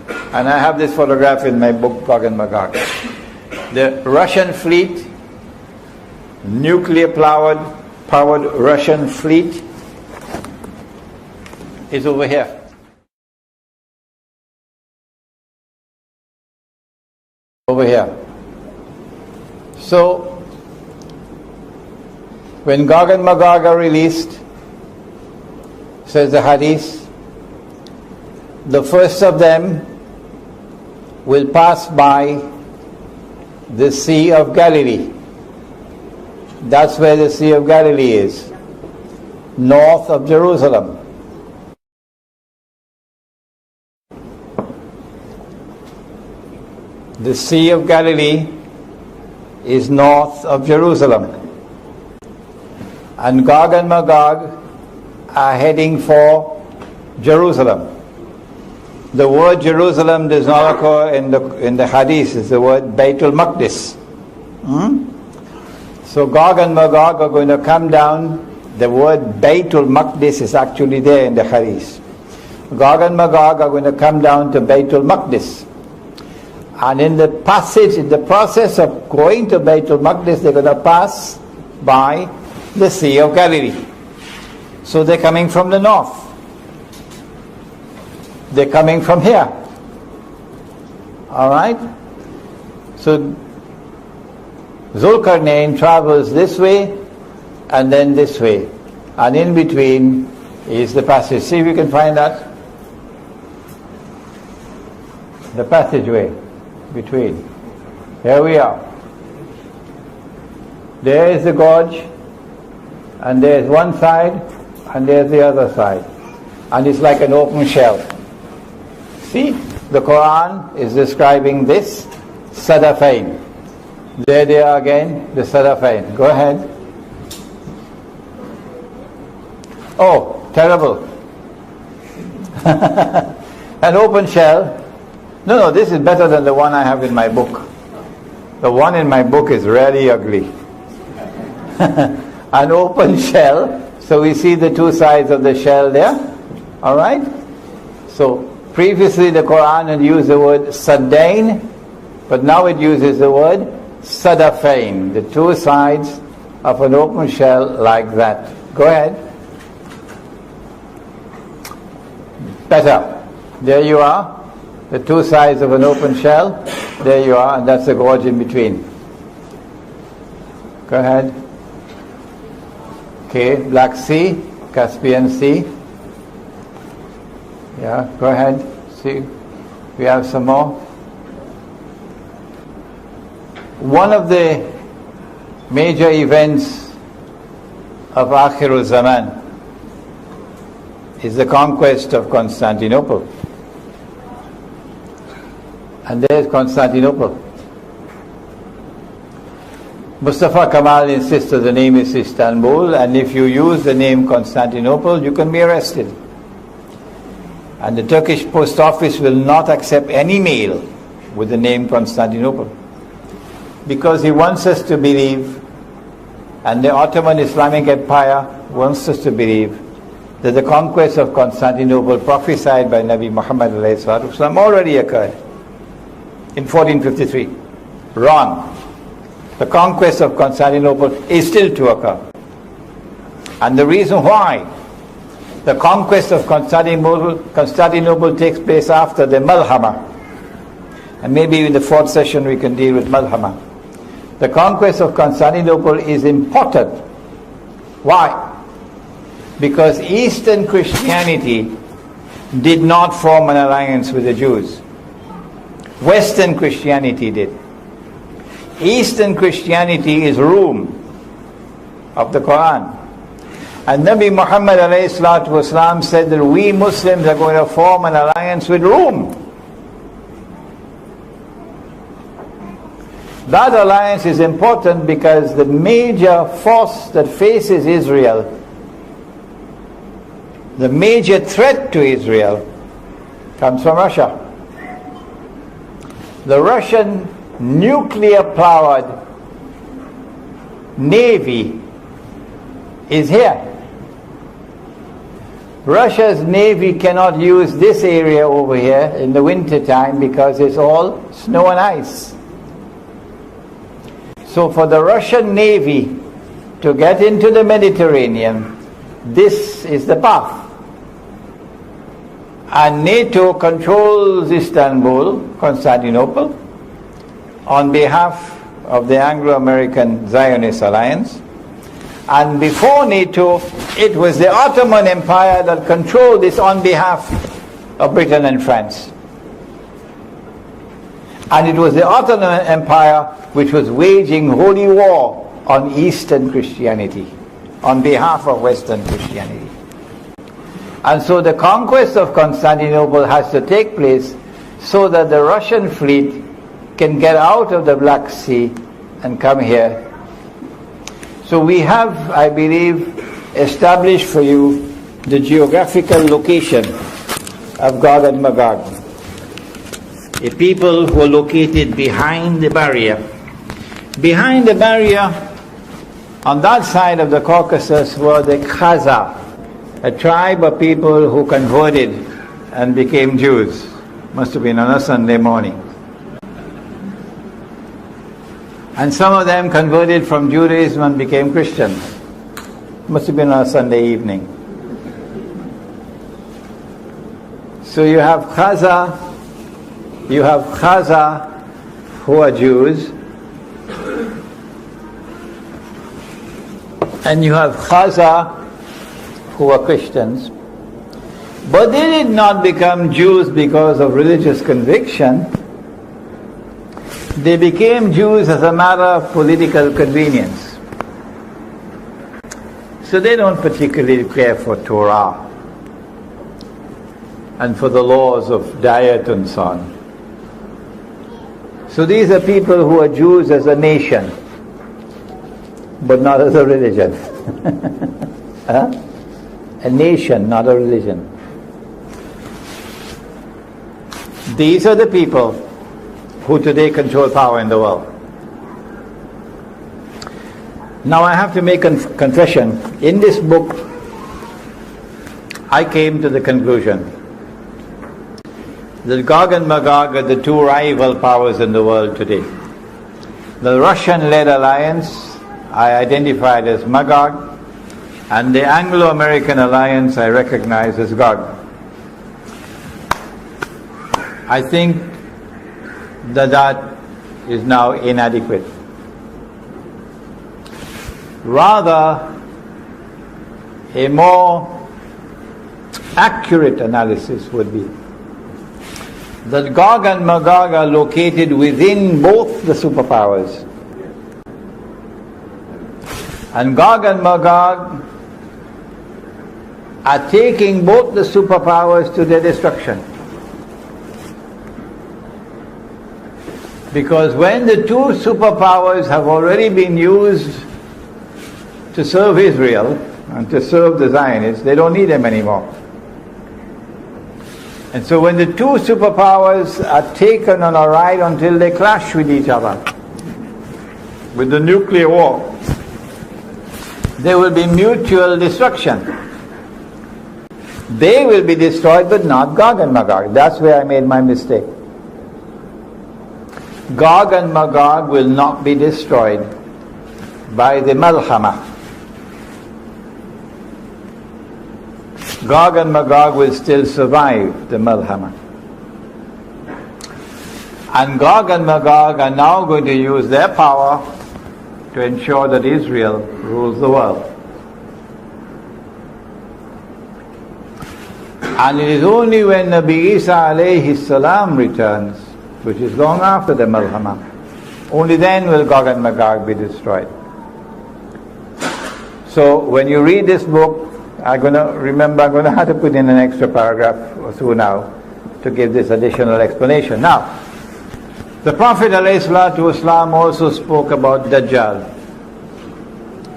A: And I have this photograph in my book, Gog and Magog. The Russian fleet, nuclear-powered Russian fleet, is over here. Over here. So, when Gog and Magog are released, says the Hadith, the first of them will pass by the Sea of Galilee. That's where the Sea of Galilee is, north of Jerusalem. The Sea of Galilee is north of Jerusalem. And Gog and Magog are heading for Jerusalem. The word Jerusalem does not occur in the hadith. It's the word Baitul Maqdis. So Gog and Magog are going to come down. The word Baitul Maqdis is actually there in the hadith. Gog and Magog are going to come down to Baitul Maqdis. And in the process of going to Baitul Maqdis, they're going to pass by the Sea of Galilee. So they're coming from the north. They're coming from here. Alright? So Zulkarnain travels this way and then this way. And in between is the passage. See if you can find that. The passageway between. Here we are. There is the gorge, and there's one side, and there's the other side. And it's like an open shell. See, the Quran is describing this Sadafain. There they are again, the Sadafain. Go ahead. Oh, terrible. An open shell. No, this is better than the one I have in my book. The one in my book is really ugly. An open shell. So we see the two sides of the shell there. Alright? So previously the Quran had used the word Sadain, but now it uses the word Sadafain. The two sides of an open shell like that. Go ahead. Better. There you are. The two sides of an open shell. There you are, and that's the gorge in between. Go ahead. Okay, Black Sea, Caspian Sea. Yeah, go ahead. See, we have some more. One of the major events of Akhir Zaman is the conquest of Constantinople. And there's Constantinople. Mustafa Kamal insists that the name is Istanbul, and if you use the name Constantinople, you can be arrested. And the Turkish post office will not accept any mail with the name Constantinople, because he wants us to believe, and the Ottoman Islamic Empire wants us to believe, that the conquest of Constantinople prophesied by Nabi Muhammad already occurred in 1453. Wrong. The conquest of Constantinople is still to occur. And the reason why the conquest of Constantinople takes place after the Malhama, and maybe in the fourth session we can deal with Malhama. The conquest of Constantinople is important. Why? Because Eastern Christianity did not form an alliance with the Jews. Western Christianity did. Eastern Christianity is Rome of the Quran. And Nabi Muhammad ﷺ said that we Muslims are going to form an alliance with Rome. That alliance is important because the major force that faces Israel, the major threat to Israel, comes from Russia. The Russian nuclear-powered navy is here. Russia's navy cannot use this area over here in the winter time because it's all snow and ice. So for the Russian navy to get into the Mediterranean, this is the path. And NATO controls Istanbul, Constantinople, on behalf of the Anglo-American Zionist Alliance. And before NATO, it was the Ottoman Empire that controlled this on behalf of Britain and France. And it was the Ottoman Empire which was waging holy war on Eastern Christianity, on behalf of Western Christianity. And so the conquest of Constantinople has to take place so that the Russian fleet can get out of the Black Sea and come here. So we have, I believe, established for you the geographical location of Gog and Magog. a people who are located behind the barrier. Behind the barrier, on that side of the Caucasus, were the Khaza, a tribe of people who converted and became Jews. Must have been on a Sunday morning. And some of them converted from Judaism and became Christians. Must have been on a Sunday evening. So you have Khaza who are Jews, and you have Khaza who are Christians. But they did not become Jews because of religious conviction. They became Jews as a matter of political convenience. So they don't particularly care for Torah and for the laws of diet and so on. So these are people who are Jews as a nation, but not as a religion. Huh? A nation, not a religion. These are the people who today control power in the world. Now I have to make a confession. In this book, I came to the conclusion that Gog and Magog are the two rival powers in the world today. The Russian-led alliance I identified as Magog, and the Anglo-American alliance I recognize as Gog. I think that is now inadequate. Rather, a more accurate analysis would be that Gog and Magog are located within both the superpowers. And Gog and Magog are taking both the superpowers to their destruction. Because when the two superpowers have already been used to serve Israel and to serve the Zionists, they don't need them anymore. And so when the two superpowers are taken on a ride until they clash with each other, with the nuclear war, there will be mutual destruction. They will be destroyed, but not Gog and Magog. That's where I made my mistake. Gog and Magog will not be destroyed by the Malhama. Gog and Magog will still survive the Malhama. And Gog and Magog are now going to use their power to ensure that Israel rules the world. And it is only when Nabi Isa alayhi salam returns, which is long after the Malhama, only then will Gog and Magog be destroyed. So when you read this book, I'm going to have to put in an extra paragraph or so now to give this additional explanation. Now, the Prophet ﷺ also spoke about Dajjal,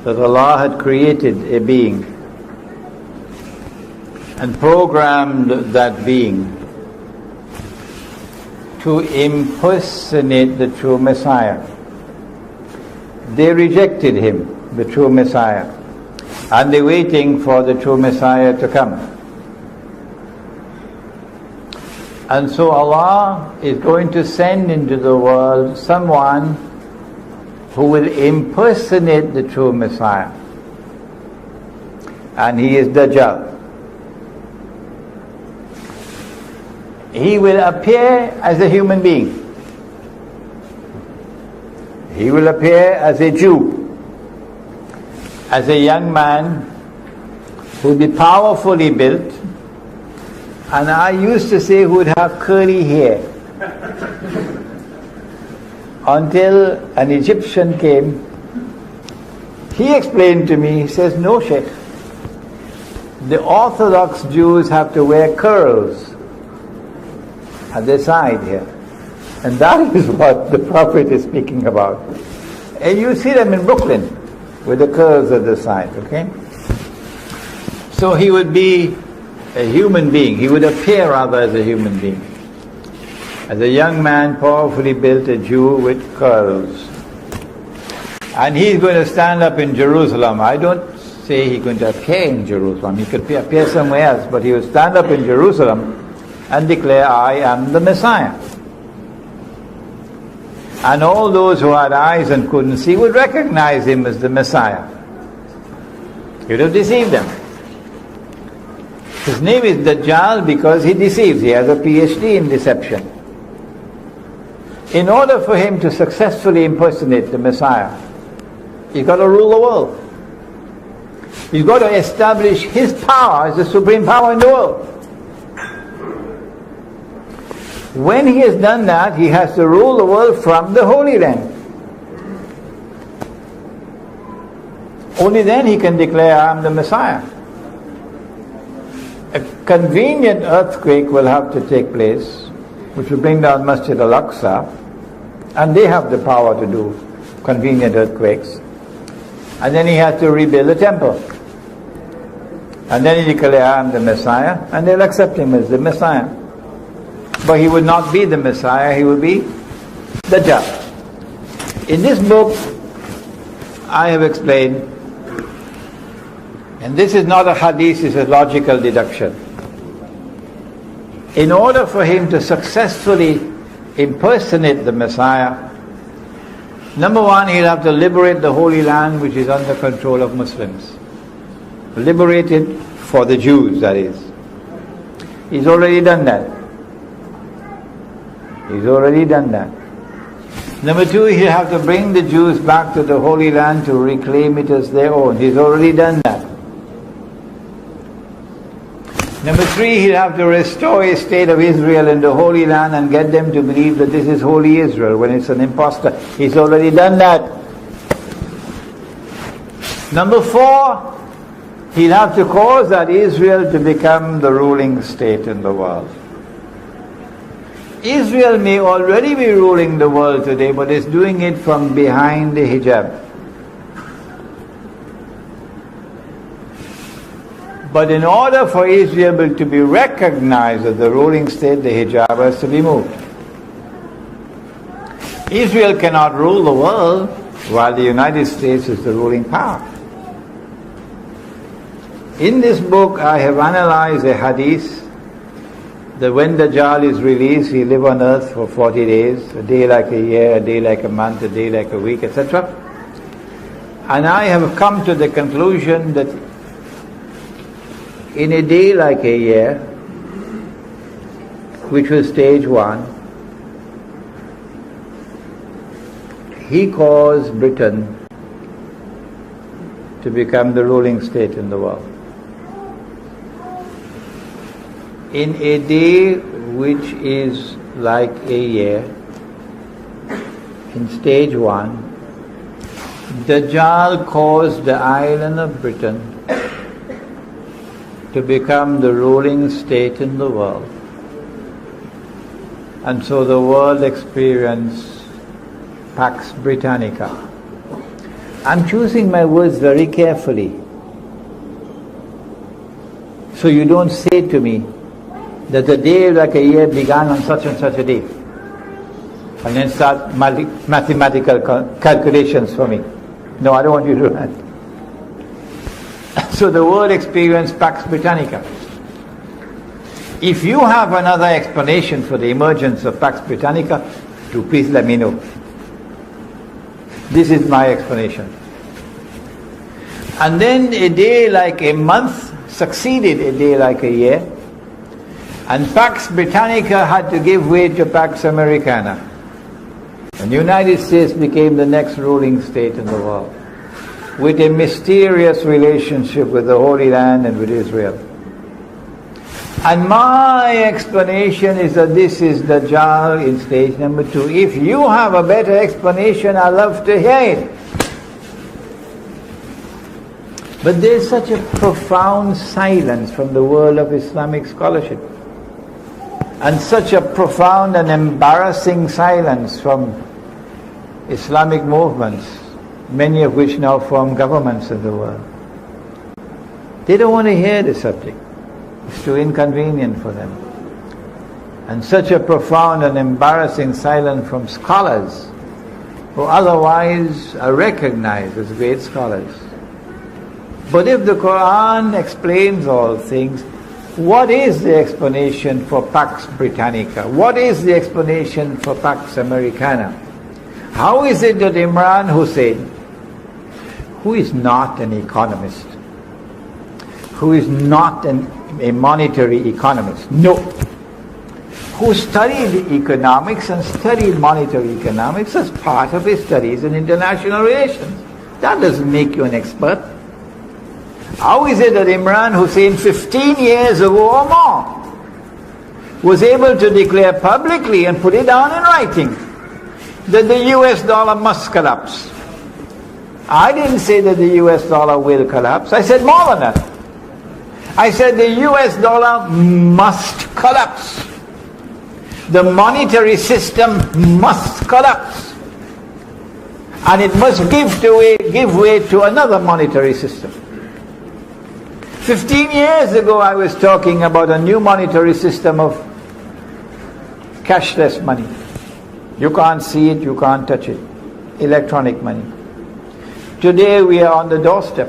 A: that Allah had created a being and programmed that being to impersonate the true Messiah. They rejected him, the true Messiah, and they're waiting for the true Messiah to come. And so Allah is going to send into the world someone who will impersonate the true Messiah. And he is Dajjal. He will appear as a human being. He will appear as a Jew, as a young man who will be powerfully built, and I used to say who would have curly hair. Until an Egyptian came, he explained to me, he says, no, Sheikh, the Orthodox Jews have to wear curls at their side here. And that is what the Prophet is speaking about. And you see them in Brooklyn with the curls at the side, okay? So he would be a human being. He would appear rather as a human being. as a young man, powerfully built, a Jew with curls. And he's going to stand up in Jerusalem. I don't say he's going to appear in Jerusalem. He could appear somewhere else, but he will stand up in Jerusalem and declare, I am the Messiah. And all those who had eyes and couldn't see would recognize him as the Messiah. He would have deceived them. His name is Dajjal because he deceives. He has a PhD in deception. In order for him to successfully impersonate the Messiah, he's got to rule the world. He's got to establish his power as the supreme power in the world. When he has done that, he has to rule the world from the Holy Land. Only then he can declare, I am the Messiah. A convenient earthquake will have to take place, which will bring down Masjid al-Aqsa, and they have the power to do convenient earthquakes. And then he has to rebuild the temple. And then he declares, I am the Messiah, and they'll accept him as the Messiah. But he would not be the Messiah, he would be Dajjal. In this book, I have explained, and this is not a hadith, it's a logical deduction. In order for him to successfully impersonate the Messiah, number one, he'll have to liberate the Holy Land, which is under control of Muslims. Liberate it for the Jews, that is. He's already done that. He's already done that. Number two, he'll have to bring the Jews back to the Holy Land to reclaim it as their own. He's already done that. Number three, he'll have to restore a state of Israel in the Holy Land and get them to believe that this is Holy Israel when it's an impostor. He's already done that. Number four, he'll have to cause that Israel to become the ruling state in the world. Israel may already be ruling the world today, but it's doing it from behind the hijab. But in order for Israel to be recognized as the ruling state, the hijab has to be moved. Israel cannot rule the world while the United States is the ruling power. In this book, I have analyzed a hadith that when Dajjal is released, he live on earth for 40 days, a day like a year, a day like a month, a day like a week, etc. And I have come to the conclusion that in a day like a year, which was stage one, he caused Britain to become the ruling state in the world. In a day which is like a year, in stage one, Dajjal caused the island of Britain to become the ruling state in the world. And so the world experienced Pax Britannica. I'm choosing my words very carefully, so you don't say to me that the day like a year began on such and such a day, and then start mathematical calculations for me. No, I don't want you to do that. So the world experienced Pax Britannica. If you have another explanation for the emergence of Pax Britannica, do please let me know. This is my explanation. And then a day like a month succeeded a day like a year, and Pax Britannica had to give way to Pax Americana. And the United States became the next ruling state in the world, with a mysterious relationship with the Holy Land and with Israel. And my explanation is that this is Dajjal in stage number two. If you have a better explanation, I'd love to hear it. But there's such a profound silence from the world of Islamic scholarship, and such a profound and embarrassing silence from Islamic movements, many of which now form governments in the world. They don't want to hear the subject. It's too inconvenient for them. and such a profound and embarrassing silence from scholars who otherwise are recognized as great scholars. But if the Quran explains all things, what is the explanation for Pax Britannica? What is the explanation for Pax Americana? How is it that Imran Hussein, who is not an economist, who is not a monetary economist, no, who studied economics and studied monetary economics as part of his studies in international relations. That doesn't make you an expert. How is it that Imran Hussein 15 years ago or more was able to declare publicly and put it down in writing that the US dollar must collapse? I didn't say that the US dollar will collapse. I said more than that. I said the US dollar must collapse. The monetary system must collapse. And it must give way to another monetary system. 15 years ago I was talking about a new monetary system of cashless money. You can't see it, you can't touch it. Electronic money. Today we are on the doorstep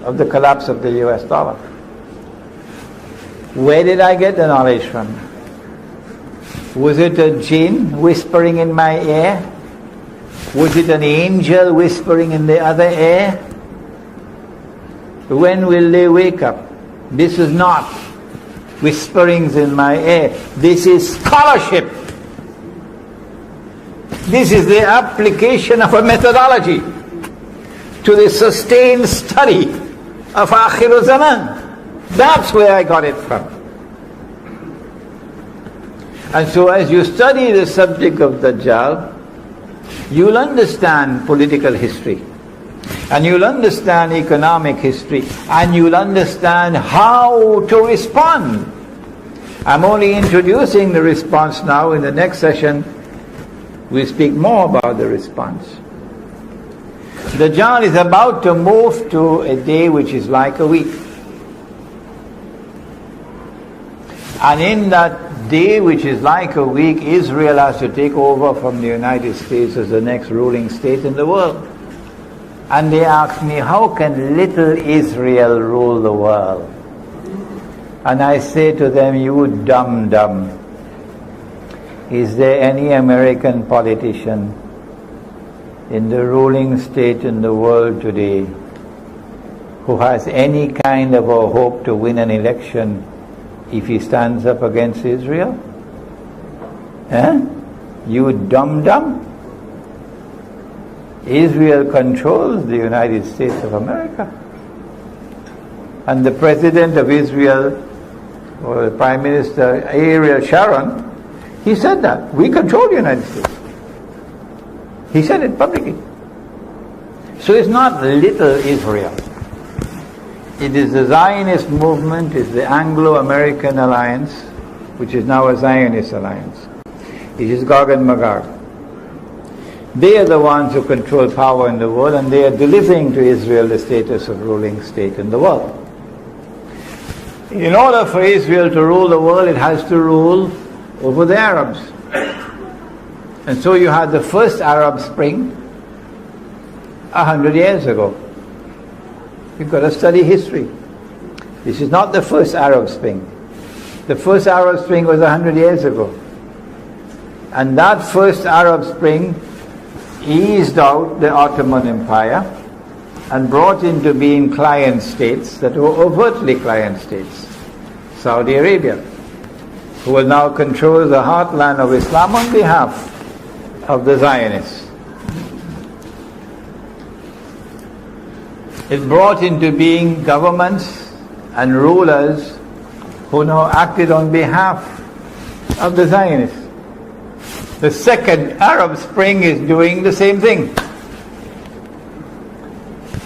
A: of the collapse of the US dollar. Where did I get the knowledge from? Was it a jinn whispering in my ear? Was it an angel whispering in the other ear? When will they wake up? This is not whisperings in my ear. This is scholarship. This is the application of a methodology to the sustained study of akhir zaman. That's where I got it from. And so as you study the subject of Dajjal, you'll understand political history, and you'll understand economic history, and you'll understand how to respond. I'm only introducing the response now. In the next session, we'll speak more about the response. Dajjal is about to move to a day which is like a week. And in that day which is like a week, Israel has to take over from the United States as the next ruling state in the world. And they ask me, how can little Israel rule the world? And I say to them, you dumb. Is there any American politician in the ruling state in the world today who has any kind of a hope to win an election if he stands up against Israel? You dumb. Israel controls the United States of America. And the President of Israel, or the Prime Minister, Ariel Sharon, he said that. We control the United States. He said it publicly. So it's not little Israel. It is the Zionist movement, it's the Anglo-American alliance, which is now a Zionist alliance. It is Gog and Magog. They are the ones who control power in the world, and they are delivering to Israel the status of ruling state in the world. In order for Israel to rule the world, it has to rule over the Arabs. And so you had the first Arab Spring 100 years ago. You've got to study history. This is not the first Arab Spring. The first Arab Spring was 100 years ago. And that first Arab Spring eased out the Ottoman Empire and brought into being client states that were overtly client states. Saudi Arabia, who will now control the heartland of Islam on behalf of the Zionists. It brought into being governments and rulers who now acted on behalf of the Zionists. The second Arab Spring is doing the same thing.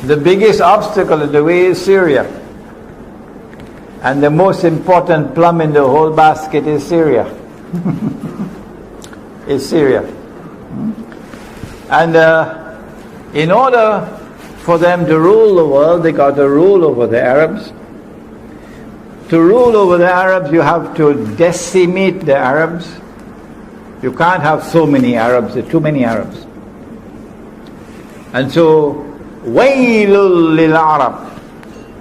A: The biggest obstacle in the way is Syria. And the most important plum in the whole basket is Syria. Is Syria. And in order for them to rule the world, they got to rule over the Arabs. To rule over the Arabs, you have to decimate the Arabs. You can't have so many Arabs, there are too many Arabs. And so, وَيْلٌ لِلْعَرَبِ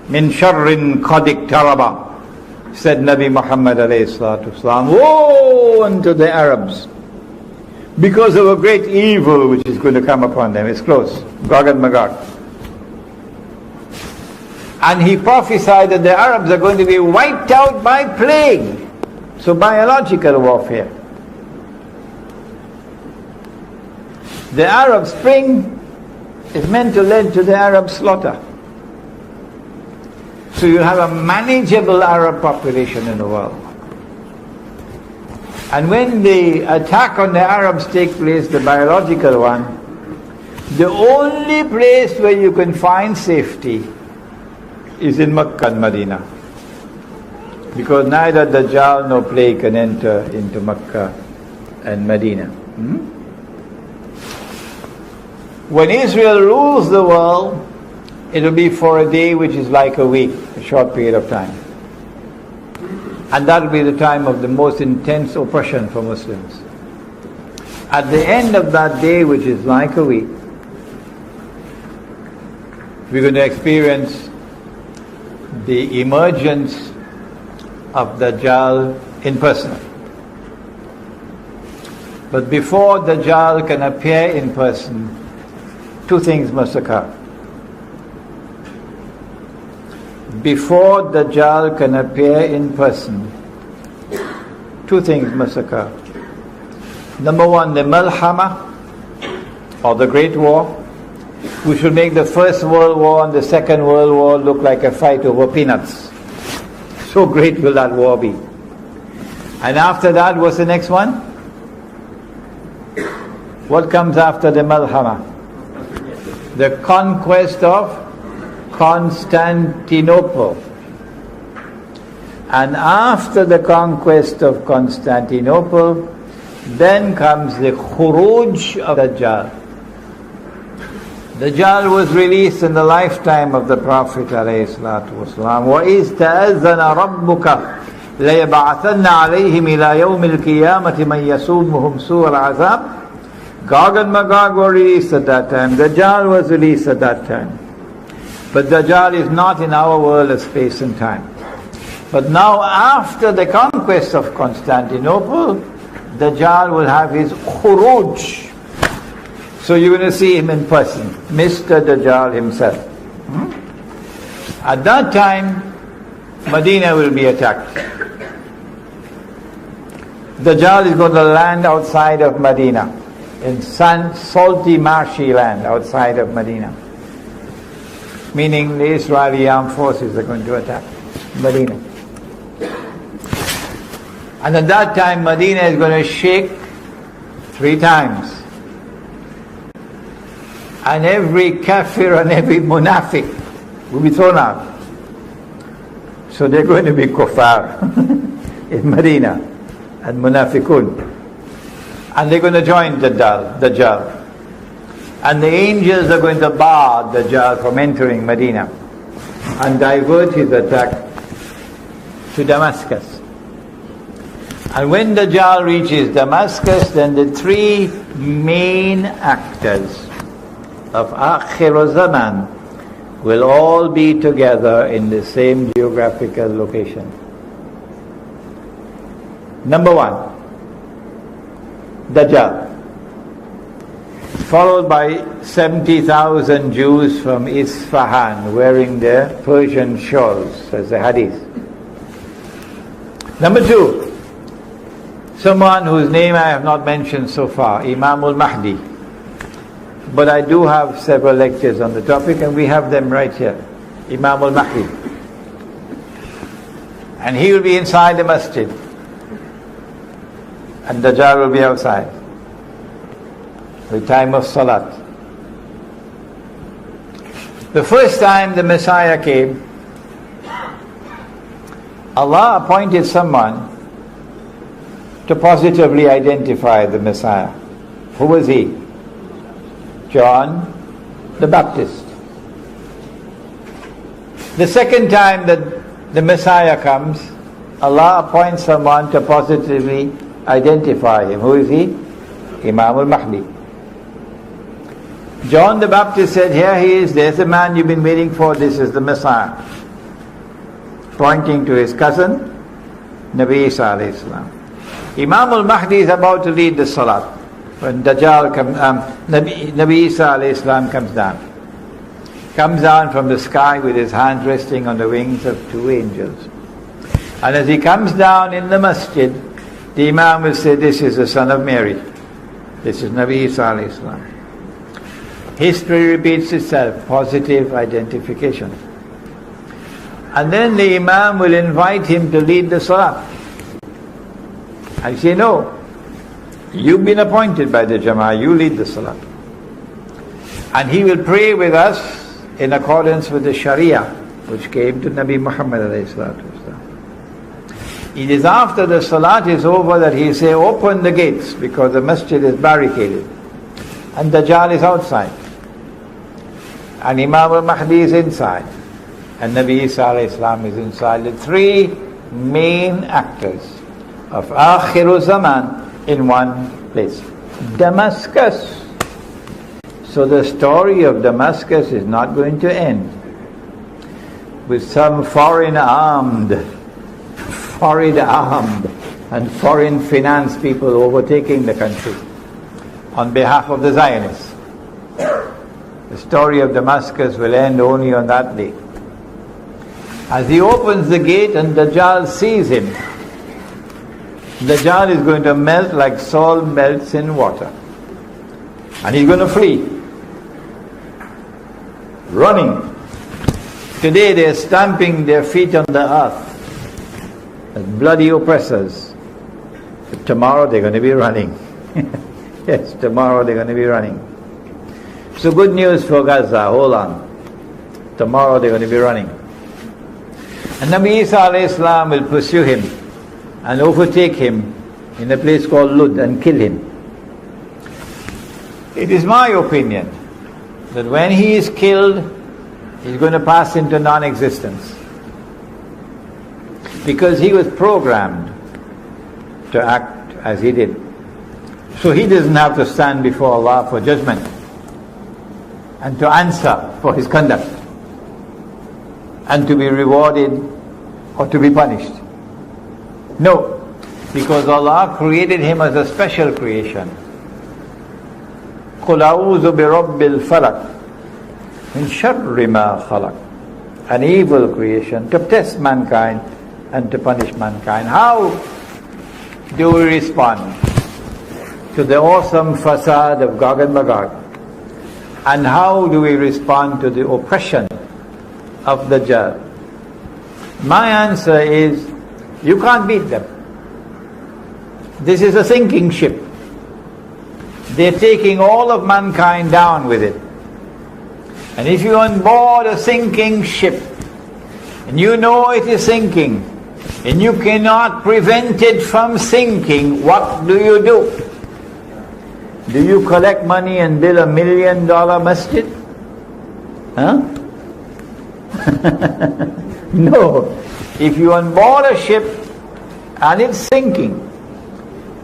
A: مِنْ شَرٍ قَدْ اقْتَرَبَ, said Nabi Muhammad alayhi salatu wasalam. Woe unto the Arabs, because of a great evil which is going to come upon them. It's close, Gog and Magog. And he prophesied that the Arabs are going to be wiped out by plague. So biological warfare. The Arab Spring is meant to lead to the Arab slaughter. So you have a manageable Arab population in the world. And when the attack on the Arabs takes place, the biological one, the only place where you can find safety is in Makkah and Medina. Because neither Dajjal nor plague can enter into Makkah and Medina. When Israel rules the world, it will be for a day which is like a week, a short period of time. And that will be the time of the most intense oppression for Muslims. At the end of that day, which is like a week, we're going to experience the emergence of Dajjal in person. But before Dajjal can appear in person, two things must occur. Before Dajjal can appear in person, two things must occur. Number one, the Malhama, or the Great War, which will make the First World War and the Second World War look like a fight over peanuts. So great will that war be. And after that, what's the next one? What comes after the Malhama? The conquest of Constantinople. And after the conquest of Constantinople, then comes the Khuruj of Dajjal. Dajjal was released in the lifetime of the Prophet ﷺ. وَإِذْ تَأَذَّنَ رَبُّكَ لَيَبْعَثَنَّ عَلَيْهِمْ إِلَى يَوْمِ الْقِيَامَةِ مَنْ يَسُومُهُمْ سُوءَ الْعَذَابِ. Gog and Magog were released at that time. Dajjal was released at that time. But Dajjal is not in our world of space and time. But now after the conquest of Constantinople, Dajjal will have his Khuruj. So you're going to see him in person, Mr. Dajjal himself. At that time, Medina will be attacked. Dajjal is going to land outside of Medina, in salty, marshy land outside of Medina. Meaning the Israeli armed forces are going to attack Medina. And at that time, Medina is going to shake 3 times. And every kafir and every munafiq will be thrown out. So they're going to be kuffar in Medina and munafiqun. And they're going to join Dajjal. And the angels are going to bar Dajjal from entering Medina and divert his attack to Damascus. And when Dajjal reaches Damascus, then the 3 main actors of akhir zaman will all be together in the same geographical location. Number 1, Dajjal, followed by 70,000 Jews from Isfahan wearing their Persian shawls, as the hadith. Number 2, someone whose name I have not mentioned so far, Imam al-Mahdi. But I do have several lectures on the topic, and we have them right here. Imam al-Mahdi. And he will be inside the masjid, and Dajjal will be outside. The time of Salat. The first time the Messiah came, Allah appointed someone to positively identify the Messiah. Who was he? John the Baptist. The second time that the Messiah comes, Allah appoints someone to positively identify him. Who is he? Imam al-Mahdi. John the Baptist said, here he is, there's the man you've been waiting for, this is the Messiah. Pointing to his cousin, Nabi Isa alayhi salam. Imam al-Mahdi is about to lead the Salat. When Dajjal comes, Nabi Isa alayhi salam comes down. Comes down from the sky with his hands resting on the wings of two angels. And as he comes down in the masjid, the Imam will say, this is the son of Mary. This is Nabi Isa alayhi salam. History repeats itself, positive identification. And then the Imam will invite him to lead the Salah. I say, no, you've been appointed by the Jama'ah, you lead the Salah. And he will pray with us in accordance with the Sharia, which came to Nabi Muhammad alayhi salatu wasalam. It is after the Salat is over that he say, open the gates, because the masjid is barricaded. And Dajjal is outside. And Imam al-Mahdi is inside. And Nabi Isa alayhi salam is inside. The three main actors of akhir zaman in one place. Damascus. So the story of Damascus is not going to end with some foreign armed and foreign finance people overtaking the country on behalf of the Zionists. The story of Damascus will end only on that day. As he opens the gate and Dajjal sees him, Dajjal is going to melt like salt melts in water. And he's going to flee. Running. Today they're stamping their feet on the earth as bloody oppressors. But tomorrow they're going to be running. Yes, tomorrow they're going to be running. So good news for Gaza, hold on. Tomorrow they're going to be running. And Nabi Isa alayhi salam will pursue him and overtake him in a place called Lud and kill him. It is my opinion that when he is killed, he's going to pass into non-existence. Because he was programmed to act as he did. So he doesn't have to stand before Allah for judgment and to answer for his conduct and to be rewarded or to be punished. No, because Allah created him as a special creation. قُلْ أَعُوذُ بِرَبِّ الْفَلَقِ مِنْ شَرِّ مَا خَلَقَ. An evil creation to test mankind and to punish mankind. How do we respond to the awesome facade of Gog and Magog? And how do we respond to the oppression of the Dajjal? My answer is, you can't beat them. This is a sinking ship. They're taking all of mankind down with it. And if you're on board a sinking ship, and you know it is sinking, and you cannot prevent it from sinking, what do? Do you collect money and build $1 million masjid? Huh? No. If you're on board a ship and it's sinking,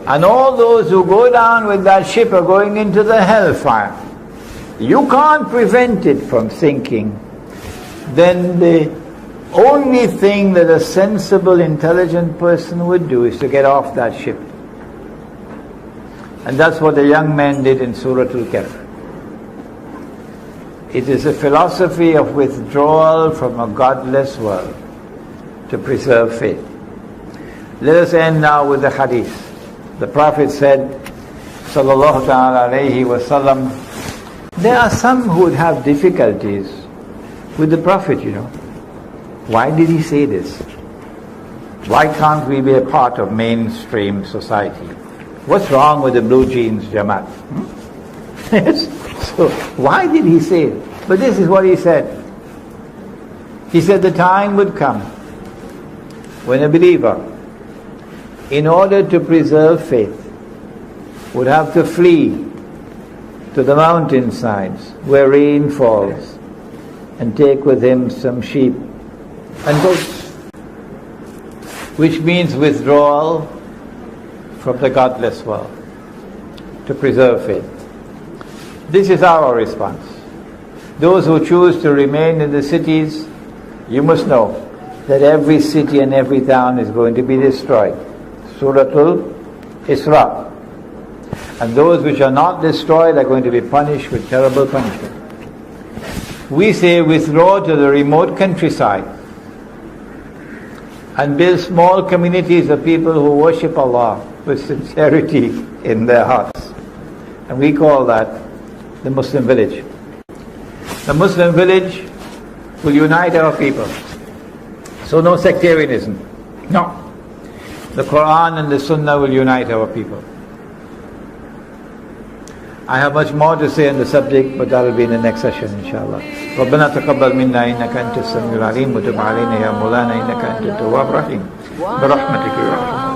A: and all those who go down with that ship are going into the hellfire, you can't prevent it from sinking, then the only thing that a sensible, intelligent person would do is to get off that ship. And that's what the young man did in Surah Al-Kahf. It is a philosophy of withdrawal from a godless world to preserve faith. Let us end now with the hadith. The Prophet said, sallallahu ta'ala alayhi wa sallam, there are some who would have difficulties with the Prophet, you know. Why did he say this? Why can't we be a part of mainstream society? What's wrong with the blue jeans Jamaat? Yes. So why did he say it? But this is what he said. He said the time would come when a believer, in order to preserve faith, would have to flee to the mountainsides where rain falls and take with him some sheep and goats which means withdrawal from the godless world to preserve faith. This is our response. Those who choose to remain in the cities, you must know that every city and every town is going to be destroyed. Suratul Isra. And those which are not destroyed are going to be punished with terrible punishment. We say withdraw to the remote countryside and build small communities of people who worship Allah with sincerity in their hearts. And we call that the Muslim village. The Muslim village will unite our people. So no sectarianism. No. The Quran and the Sunnah will unite our people. I have much more to say on the subject, but that will be in the next session, inshallah. ربنا تقبل منا إنك أنت السميع العليم وتب علينا يا مولانا إنك أنت التواب الرحيم برحمتك يا رحمة